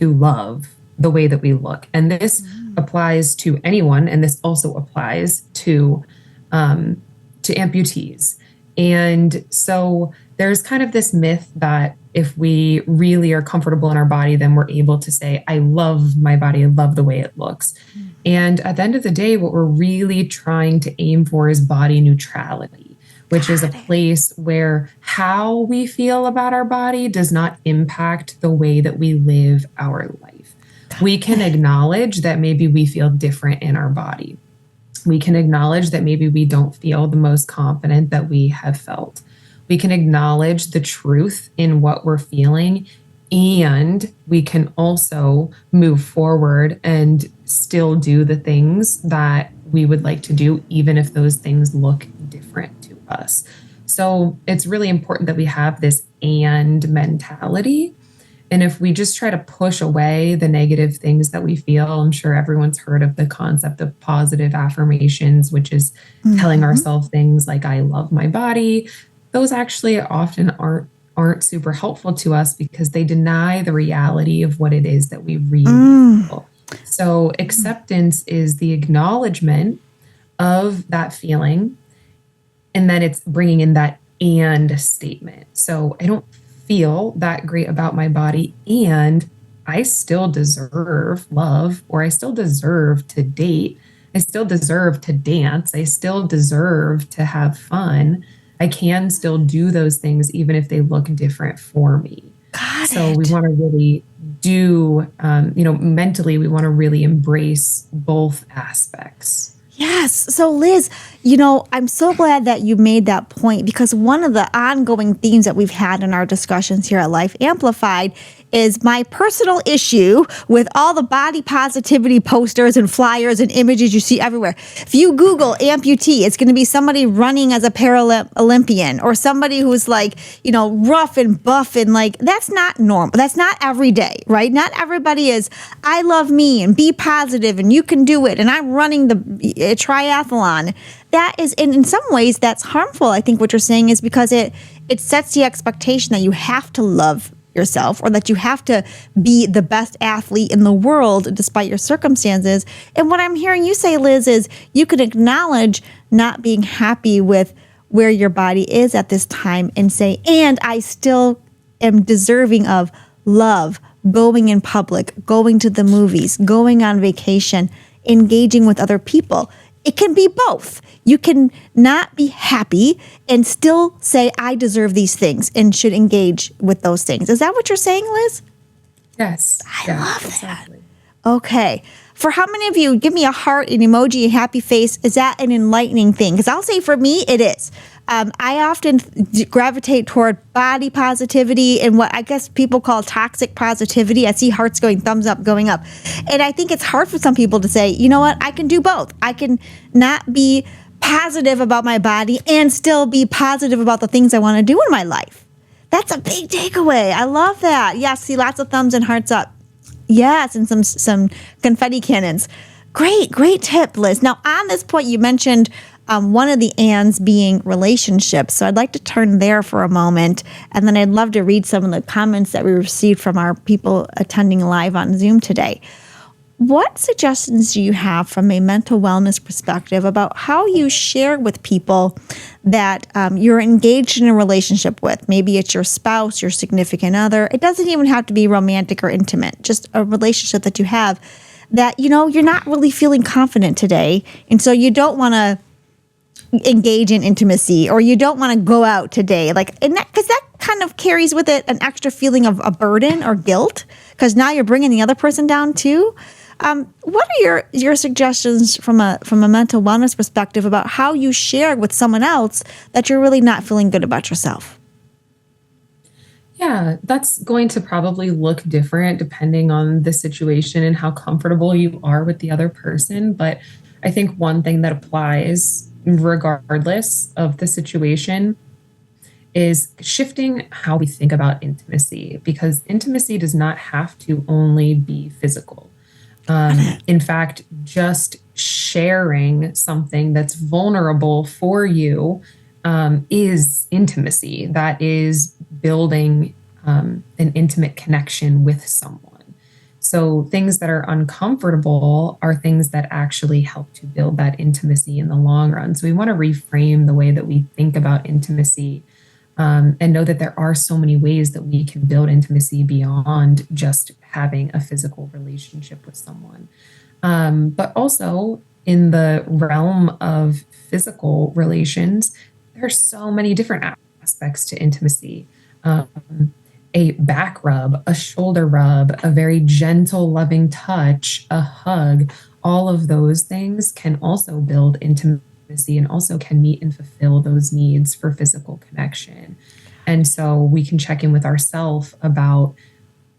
love the way that we look. And this applies to anyone, and this also applies to amputees. And so there's kind of this myth that if we really are comfortable in our body, then we're able to say, I love my body, I love the way it looks. And at the end of the day, what we're really trying to aim for is body neutrality, which is a place where how we feel about our body does not impact the way that we live our life. We can acknowledge that maybe we feel different in our body. We can acknowledge that maybe we don't feel the most confident that we have felt. We can acknowledge the truth in what we're feeling, and we can also move forward and still do the things that we would like to do, even if those things look different to us. So it's really important that we have this and mentality. And if we just try to push away the negative things that we feel, I'm sure everyone's heard of the concept of positive affirmations, which is telling ourselves things like, I love my body. Those actually often aren't super helpful to us because they deny the reality of what it is that we really feel. So acceptance is the acknowledgement of that feeling, and then it's bringing in that and statement. So I don't feel that great about my body, and I still deserve love, or I still deserve to date. I still deserve to dance. I still deserve to have fun. I can still do those things even if they look different for me. So we want to really do, mentally, we want to really embrace both aspects. Yes. So Liz, I'm so glad that you made that point, because one of the ongoing themes that we've had in our discussions here at Life Amplified is my personal issue with all the body positivity posters and flyers and images you see everywhere. If you Google amputee, it's going to be somebody running as a Paralympian, or somebody who's rough and buff, and that's not normal. That's not every day, right? Not everybody is, I love me and be positive and you can do it, and I'm running the triathlon. That is, and in some ways that's harmful. I think what you're saying is because it sets the expectation that you have to love yourself, or that you have to be the best athlete in the world despite your circumstances. And what I'm hearing you say, Liz, is you can acknowledge not being happy with where your body is at this time and say, and I still am deserving of love, going in public, going to the movies, going on vacation, engaging with other people. It can be both. You can not be happy and still say, I deserve these things and should engage with those things. Is that what you're saying, Liz? Yes. I love that. Okay. For how many of you, give me a heart, an emoji, a happy face. Is that an enlightening thing? Because I'll say for me, it is. I often gravitate toward body positivity and what I guess people call toxic positivity. I see hearts going, thumbs up, going up. And I think it's hard for some people to say, you know what, I can do both. I can not be positive about my body and still be positive about the things I want to do in my life. That's a big takeaway. I love that. Yes, see lots of thumbs and hearts up. Yes, and some confetti cannons. Great tip, Liz. Now, on this point, you mentioned one of the ands being relationships. So I'd like to turn there for a moment, and then I'd love to read some of the comments that we received from our people attending live on Zoom today. what suggestions do you have from a mental wellness perspective about how you share with people that you're engaged in a relationship with? Maybe it's your spouse, your significant other. It doesn't even have to be romantic or intimate, just a relationship that you have that, you're not really feeling confident today. And so you don't want to engage in intimacy, or you don't want to go out today. Because that kind of carries with it an extra feeling of a burden or guilt, because now you're bringing the other person down too. What are your suggestions from a mental wellness perspective about how you share with someone else that you're really not feeling good about yourself? Yeah, that's going to probably look different depending on the situation and how comfortable you are with the other person. But I think one thing that applies regardless of the situation is shifting how we think about intimacy, because intimacy does not have to only be physical. In fact, just sharing something that's vulnerable for you is intimacy. That is building an intimate connection with someone. So things that are uncomfortable are things that actually help to build that intimacy in the long run. So we want to reframe the way that we think about intimacy, and know that there are so many ways that we can build intimacy beyond just having a physical relationship with someone. But also in the realm of physical relations, there are so many different aspects to intimacy. A back rub, a shoulder rub, a very gentle, loving touch, a hug, all of those things can also build intimacy and also can meet and fulfill those needs for physical connection. And so we can check in with ourselves about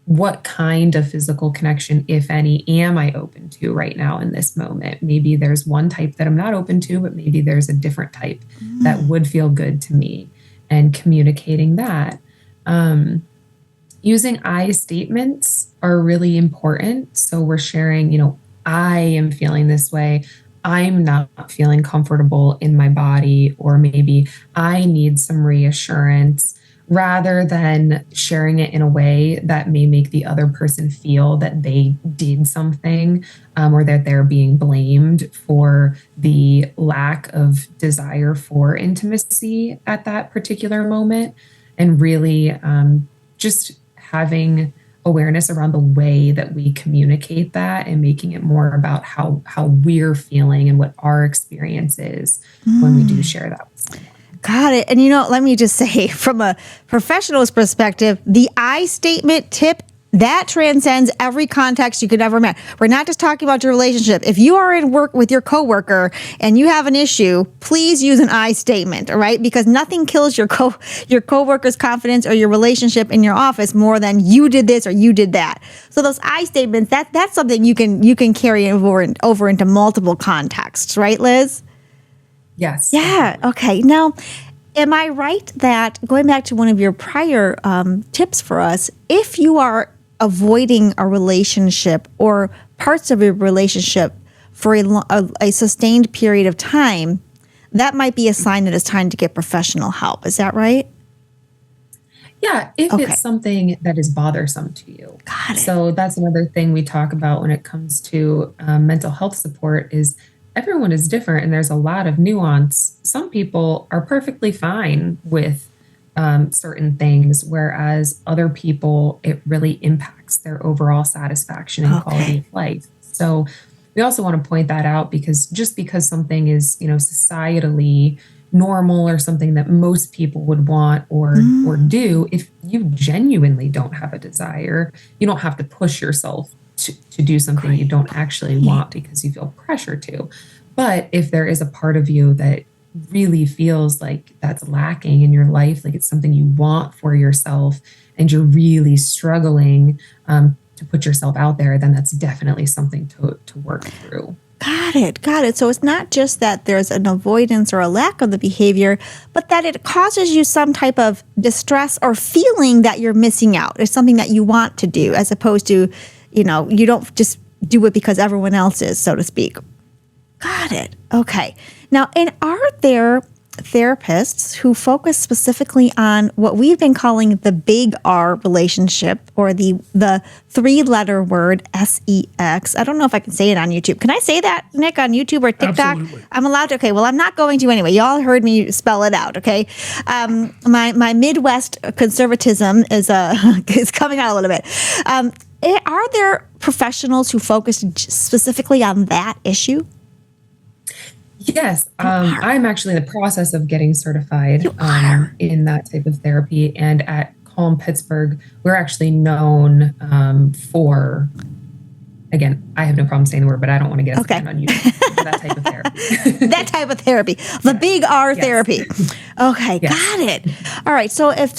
what kind of physical connection, if any, am I open to right now in this moment? Maybe there's one type that I'm not open to, but maybe there's a different type that would feel good to me, and communicating that. Using I statements are really important. So we're sharing, I am feeling this way. I'm not feeling comfortable in my body, or maybe I need some reassurance, rather than sharing it in a way that may make the other person feel that they did something, or that they're being blamed for the lack of desire for intimacy at that particular moment. And really just having awareness around the way that we communicate that, and making it more about how we're feeling and what our experience is when we do share that with someone. Got it. And let me just say, from a professional's perspective, the I statement tip, that transcends every context you could ever imagine. We're not just talking about your relationship. If you are in work with your coworker and you have an issue, please use an I statement, all right? Because nothing kills your coworker's confidence or your relationship in your office more than you did this or you did that. So those I statements, that's something you can carry over into multiple contexts, right, Liz? Yes. Yeah. Okay. Now, am I right that, going back to one of your prior tips for us, if you are avoiding a relationship or parts of a relationship for a sustained period of time, that might be a sign that it's time to get professional help. Is that right? Yeah, if it's something that is bothersome to you. Got it. So that's another thing we talk about when it comes to mental health support is everyone is different, and there's a lot of nuance. Some people are perfectly fine with certain things, whereas other people, it really impacts their overall satisfaction and quality of life. So we also want to point that out, because just because something is, societally normal or something that most people would want or do, if you genuinely don't have a desire, you don't have to push yourself to do something you don't actually want because you feel pressure to. But if there is a part of you that really feels like that's lacking in your life, like it's something you want for yourself, and you're really struggling to put yourself out there, then that's definitely something to work through. Got it. So it's not just that there's an avoidance or a lack of the behavior, but that it causes you some type of distress or feeling that you're missing out. It's something that you want to do, as opposed to, you don't just do it because everyone else is, so to speak. Got it. Okay. Now, and are there therapists who focus specifically on what we've been calling the big R relationship, or the 3-letter word sex. I don't know if I can say it on YouTube. Can I say that, Nick, on YouTube or TikTok? Absolutely. I'm allowed to. Okay, well, I'm not going to anyway. Y'all heard me spell it out. Okay, my Midwest conservatism is is coming out a little bit. Are there professionals who focus specifically on that issue? Yes, I'm actually in the process of getting certified in that type of therapy. And at Calm Pittsburgh, we're actually known for, again, I have no problem saying the word, but I don't want to get us banned on YouTube for that type of therapy. That type of therapy, the big R therapy. Okay, Yes. got it. All right. So if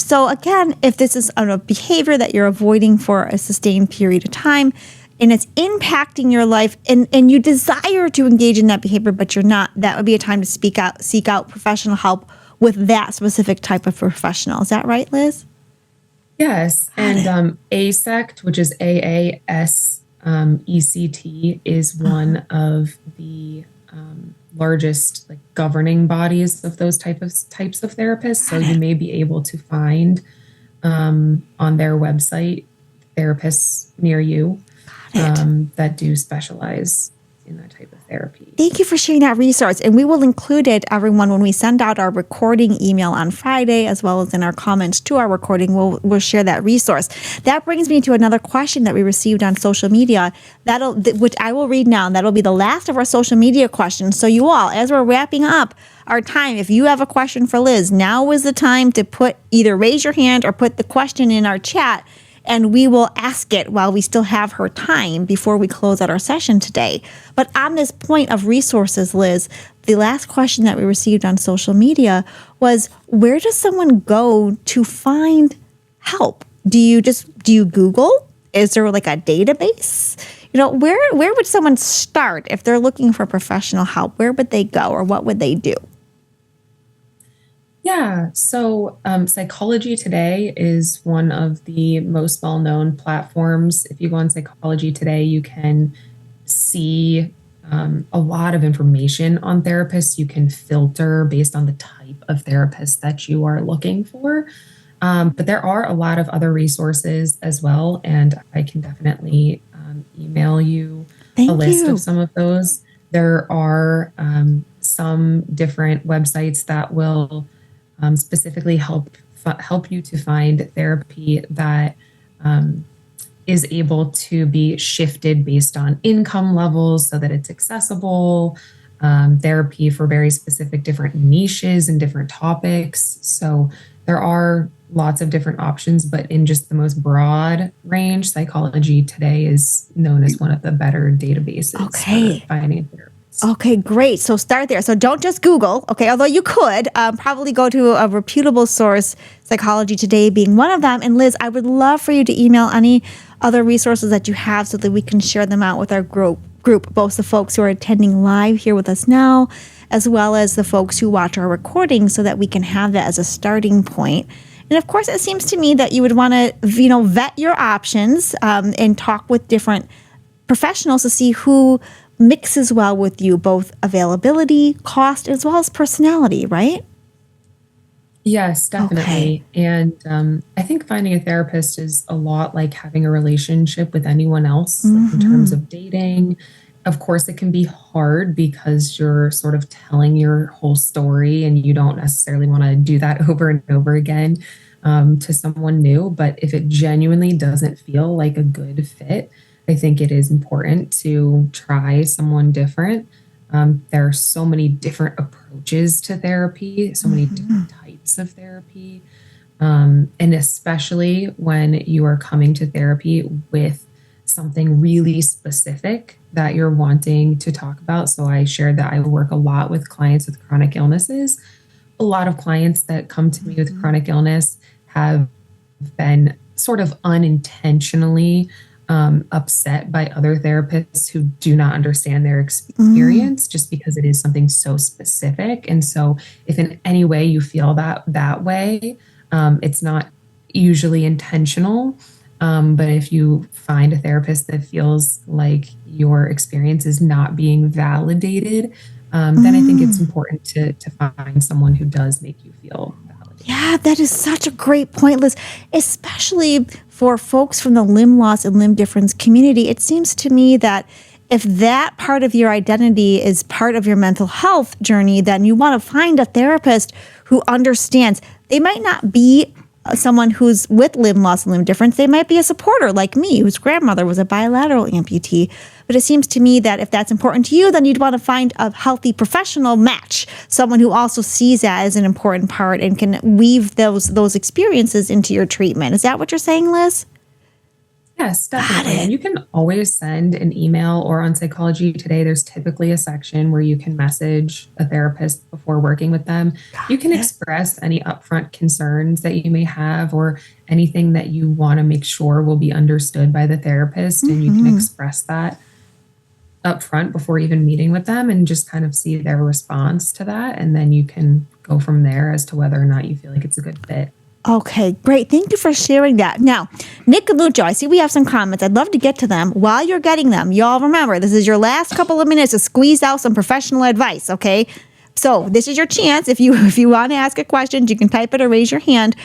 this is a behavior that you're avoiding for a sustained period of time, and it's impacting your life, and you desire to engage in that behavior, but you're not, that would be a time to seek out professional help with that specific type of professional. Is that right, Liz? Yes. And ASECT, which is AASECT, is one of the largest governing bodies of those types of therapists. So you may be able to find on their website therapists near you that do specialize in that type of therapy. Thank you for sharing that resource. And we will include it, everyone, when we send out our recording email on Friday, as well as in our comments to our recording. We'll share that resource. That brings me to another question that we received on social media, which I will read now. And that'll be the last of our social media questions. So you all, as we're wrapping up our time, if you have a question for Liz, now is the time to either raise your hand or put the question in our chat, and we will ask it while we still have her time before we close out our session today. But on this point of resources, Liz, the last question that we received on social media was, where does someone go to find help? Do you Google? Is there a database? Where would someone start if they're looking for professional help? Where would they go, or what would they do? Yeah, so Psychology Today is one of the most well-known platforms. If you go on Psychology Today, you can see a lot of information on therapists. You can filter based on the type of therapist that you are looking for. But there are a lot of other resources as well, and I can definitely email you a list of some of those. There are some different websites that will specifically help you to find therapy that is able to be shifted based on income levels so that it's accessible, therapy for very specific different niches and different topics. So there are lots of different options, but in just the most broad range, Psychology Today is known as one of the better databases for finding therapy. Okay, great. So start there. So don't just Google, okay, although you could probably go to a reputable source, Psychology Today being one of them. And Liz, I would love for you to email any other resources that you have so that we can share them out with our group, both the folks who are attending live here with us now, as well as the folks who watch our recording, so that we can have that as a starting point. And of course, it seems to me that you would want to, vet your options and talk with different professionals to see who mixes well with you, both availability, cost, as well as personality, right? Yes, definitely. Okay. And I think finding a therapist is a lot like having a relationship with anyone else in terms of dating. Of course, it can be hard because you're sort of telling your whole story and you don't necessarily want to do that over and over again to someone new. But if it genuinely doesn't feel like a good fit, I think it is important to try someone different. There are so many different approaches to therapy, so many different types of therapy. And especially when you are coming to therapy with something really specific that you're wanting to talk about. So I shared that I work a lot with clients with chronic illnesses. A lot of clients that come to me with chronic illness have been sort of unintentionally upset by other therapists who do not understand their experience just because it is something so specific. And so if in any way you feel that way, it's not usually intentional. But if you find a therapist that feels like your experience is not being validated then I think it's important to find someone who does make you feel validated. Yeah, that is such a great point, Liz, especially for folks from the limb loss and limb difference community. It seems to me that if that part of your identity is part of your mental health journey, then you want to find a therapist who understands. They might not be someone who's with limb loss and limb difference. They might be a supporter like me, whose grandmother was a bilateral amputee. But it seems to me that if that's important to you, then you'd want to find a healthy professional match, someone who also sees that as an important part and can weave those experiences into your treatment. Is that what you're saying, Liz? Yes, definitely. And you can always send an email, or on Psychology Today, there's typically a section where you can message a therapist before working with them. You can express any upfront concerns that you may have or anything that you want to make sure will be understood by the therapist. And you can express that upfront before even meeting with them and just kind of see their response to that. And then you can go from there as to whether or not you feel like it's a good fit. Okay, great. Thank you for sharing that. Now, Nick and Lucho, I see we have some comments. I'd love to get to them. While you're getting them, y'all remember, this is your last couple of minutes to squeeze out some professional advice, okay? So this is your chance. If you want to ask a question, you can type it or raise your hand.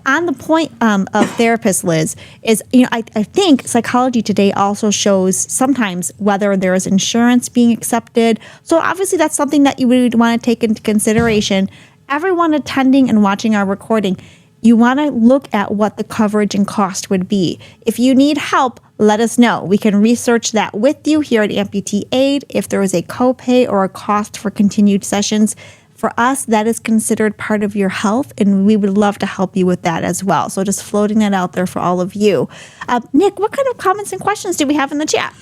On the point of therapists, Liz, is, I think Psychology Today also shows sometimes whether there is insurance being accepted. So obviously that's something that you would want to take into consideration. Everyone attending and watching our recording, you want to look at what the coverage and cost would be. If you need help, let us know. We can research that with you here at Amputee Aid. If there is a copay or a cost for continued sessions, for us, that is considered part of your health, and we would love to help you with that as well. So just floating that out there for all of you. Nick, what kind of comments and questions do we have in the chat?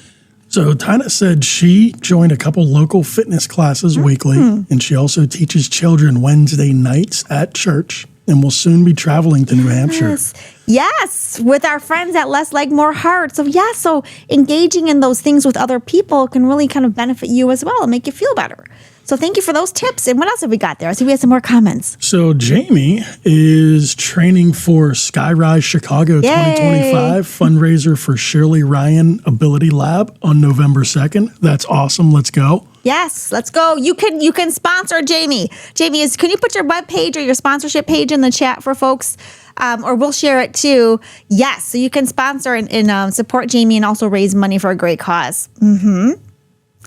So Tina said she joined a couple local fitness classes weekly, and she also teaches children Wednesday nights at church, and will soon be traveling to New Hampshire. Yes, with our friends at Less Leg, More Heart. So engaging in those things with other people can really kind of benefit you as well and make you feel better. So thank you for those tips. And what else have we got there? I see we have some more comments. So Jamie is training for Skyrise Chicago 2025 fundraiser for Shirley Ryan Ability Lab on November 2nd. That's awesome. Let's go. Yes, let's go. You can sponsor Jamie. Jamie, can you put your web page or your sponsorship page in the chat for folks? Or we'll share it too. Yes, so you can sponsor and support Jamie and also raise money for a great cause.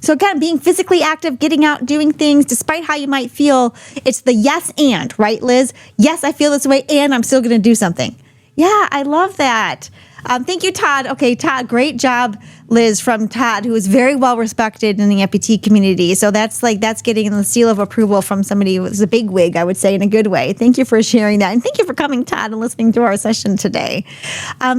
So again, being physically active, getting out, doing things, despite how you might feel, it's the yes and, right, Liz? Yes, I feel this way and I'm still going to do something. Yeah, I love that. Thank you, Todd. Okay, Todd, great job, Liz, from Todd, who is very well respected in the amputee community. So that's getting the seal of approval from somebody who's a big wig, I would say, in a good way. Thank you for sharing that. And thank you for coming, Todd, and listening to our session today.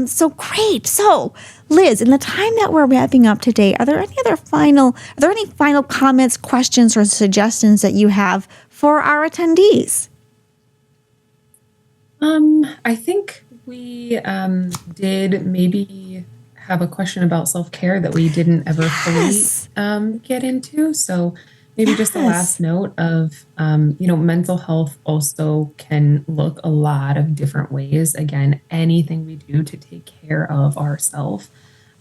So great. So, Liz, in the time that we're wrapping up today, are there any final comments, questions, or suggestions that you have for our attendees? I think we did maybe have a question about self-care that we didn't ever fully get into. So maybe just the last note of, mental health also can look a lot of different ways. Again, anything we do to take care of ourselves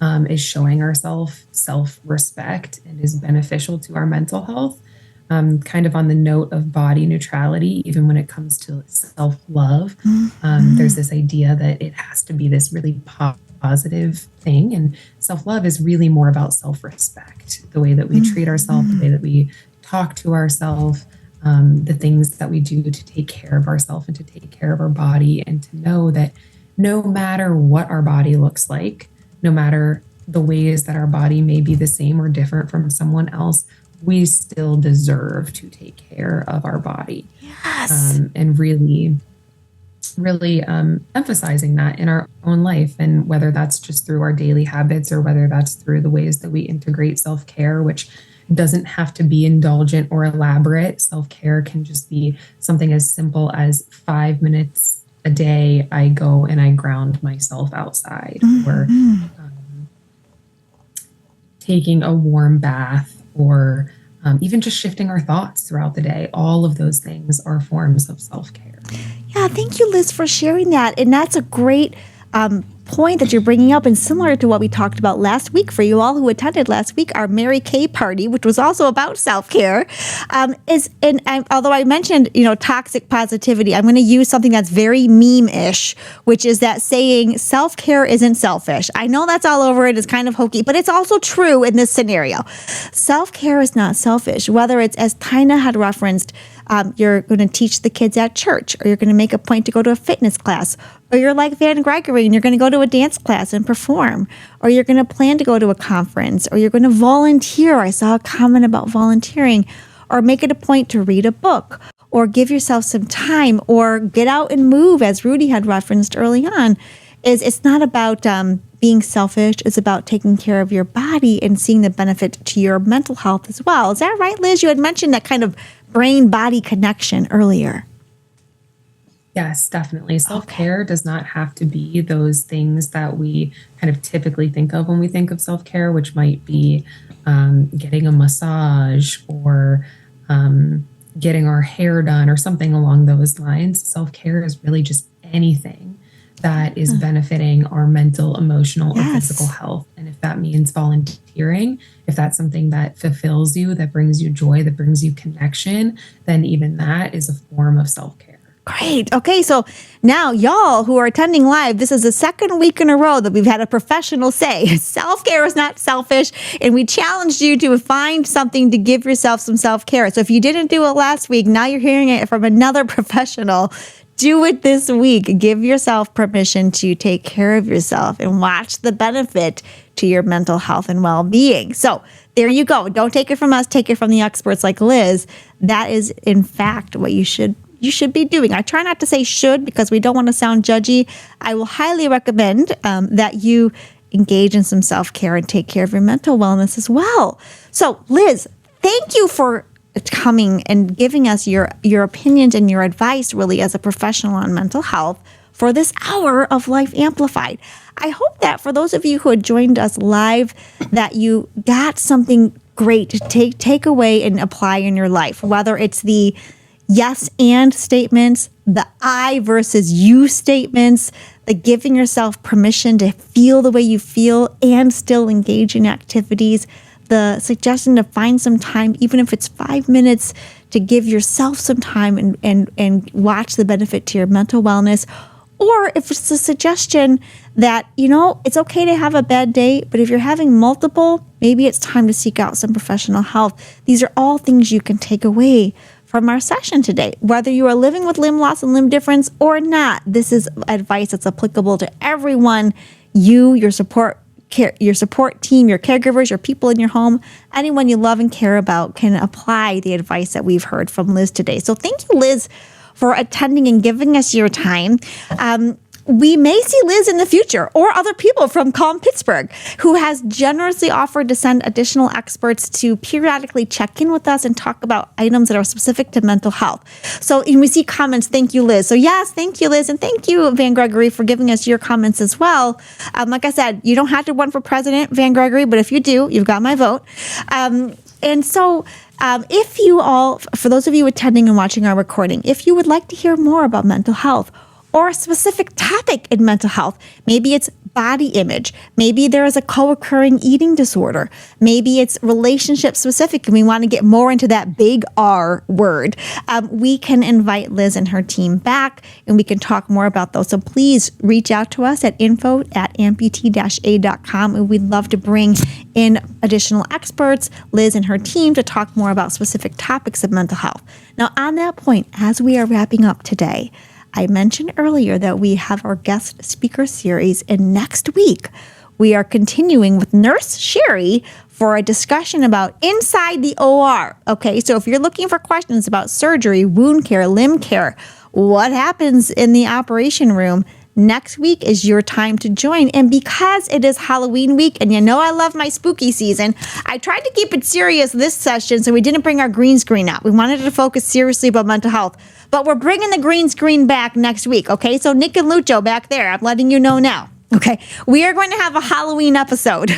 is showing ourselves self-respect and is beneficial to our mental health. Kind of on the note of body neutrality, even when it comes to self-love, there's this idea that it has to be this really positive thing. And self-love is really more about self-respect, the way that we treat ourselves, the way that we talk to ourselves, the things that we do to take care of ourselves and to take care of our body, and to know that no matter what our body looks like, no matter the ways that our body may be the same or different from someone else, we still deserve to take care of our body. Yes. And really emphasizing that in our own life, and whether that's just through our daily habits or whether that's through the ways that we integrate self-care, which doesn't have to be indulgent or elaborate. Self-care can just be something as simple as 5 minutes a day I go and I ground myself outside, or taking a warm bath, or even just shifting our thoughts throughout the day. All of those things are forms of self-care. Yeah, thank you, Liz, for sharing that. And that's a great point that you're bringing up, and similar to what we talked about last week for you all who attended last week, our Mary Kay party, which was also about self-care, although I mentioned, toxic positivity, I'm going to use something that's very meme-ish, which is that saying self-care isn't selfish. I know that's all over it. It's kind of hokey, but it's also true in this scenario. Self-care is not selfish, whether it's, as Tina had referenced, you're going to teach the kids at church, or you're going to make a point to go to a fitness class, or you're like Van Gregory and you're going to go to a dance class and perform, or you're going to plan to go to a conference, or you're going to volunteer. I saw a comment about volunteering, or make it a point to read a book, or give yourself some time, or get out and move, as Rudy had referenced early on. It's not about being selfish. It's about taking care of your body and seeing the benefit to your mental health as well. Is that right, Liz? You had mentioned that kind of brain-body connection earlier. Yes, definitely. Self-care does not have to be those things that we kind of typically think of when we think of self-care, which might be getting a massage or getting our hair done or something along those lines. Self-care is really just anything that is benefiting our mental, emotional, or physical health. And if that means volunteering, if that's something that fulfills you, that brings you joy, that brings you connection, then even that is a form of self-care. Great. Okay, so now y'all who are attending live, this is the second week in a row that we've had a professional say self-care is not selfish, and we challenged you to find something to give yourself some self-care. So if you didn't do it last week, now you're hearing it from another professional. Do it this week. Give yourself permission to take care of yourself and watch the benefit to your mental health and well-being. So there you go. Don't take it from us. Take it from the experts like Liz. That is, in fact, what you should be doing. I try not to say should because we don't want to sound judgy. I will highly recommend that you engage in some self-care and take care of your mental wellness as well. So, Liz, thank you for coming and giving us your opinions and your advice, really, as a professional on mental health for this hour of Life Amplified. I hope that for those of you who had joined us live, that you got something great to take away and apply in your life, whether it's the yes and statements, the I versus you statements, the giving yourself permission to feel the way you feel and still engage in activities, the suggestion to find some time, even if it's 5 minutes, to give yourself some time and watch the benefit to your mental wellness. Or if it's a suggestion that, it's okay to have a bad day, but if you're having multiple, maybe it's time to seek out some professional help. These are all things you can take away from our session today. Whether you are living with limb loss and limb difference or not, this is advice that's applicable to everyone. Your support team, your caregivers, your people in your home, anyone you love and care about can apply the advice that we've heard from Liz today. So thank you, Liz, for attending and giving us your time. We may see Liz in the future or other people from Calm Pittsburgh who has generously offered to send additional experts to periodically check in with us and talk about items that are specific to mental health. So we see comments, thank you, Liz. So yes, thank you, Liz. And thank you, Van Gregory, for giving us your comments as well. Like I said, you don't have to run for president, Van Gregory, but if you do, you've got my vote. If you all, for those of you attending and watching our recording, if you would like to hear more about mental health, or a specific topic in mental health. Maybe it's body image. Maybe there is a co-occurring eating disorder. Maybe it's relationship specific and we want to get more into that big R word. We can invite Liz and her team back and we can talk more about those. So please reach out to us at info@amputee-aid.com, and we'd love to bring in additional experts, Liz and her team, to talk more about specific topics of mental health. Now, on that point, as we are wrapping up today, I mentioned earlier that we have our guest speaker series, and next week we are continuing with Nurse Sherry for a discussion about inside the OR. Okay, so if you're looking for questions about surgery, wound care, limb care, what happens in the operation room, next week is your time to join. And because it is Halloween week, and I love my spooky season, I tried to keep it serious this session, so we didn't bring our green screen out. We wanted to focus seriously about mental health. But we're bringing the green screen back next week, okay? So Nick and Lucho back there, I'm letting you know now. Okay, we are going to have a Halloween episode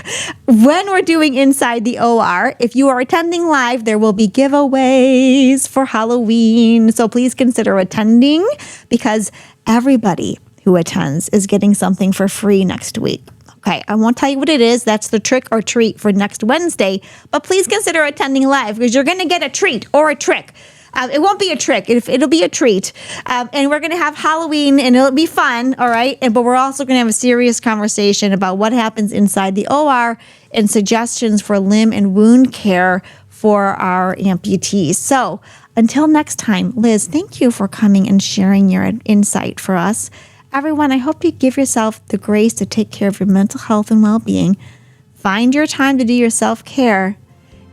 when we're doing Inside the OR. If you are attending live, there will be giveaways for Halloween. So please consider attending, because everybody who attends is getting something for free next week. Okay, I won't tell you what it is. That's the trick or treat for next Wednesday. But please consider attending live because you're going to get a treat or a trick. It won't be a trick. It'll be a treat. And we're going to have Halloween and it'll be fun, all right? But we're also going to have a serious conversation about what happens inside the OR and suggestions for limb and wound care for our amputees. So until next time, Liz, thank you for coming and sharing your insight for us. Everyone, I hope you give yourself the grace to take care of your mental health and well-being. Find your time to do your self-care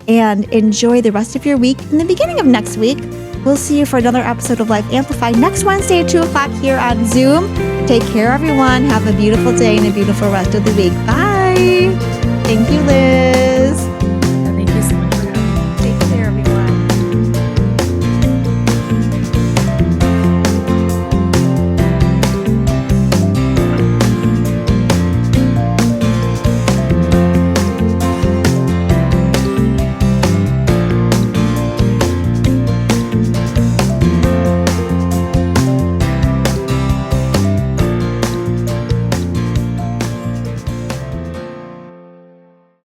and enjoy the rest of your week. In the beginning of next week, we'll see you for another episode of Life Amplified next Wednesday at 2 o'clock here on Zoom. Take care, everyone. Have a beautiful day and a beautiful rest of the week. Bye. Thank you, Liz.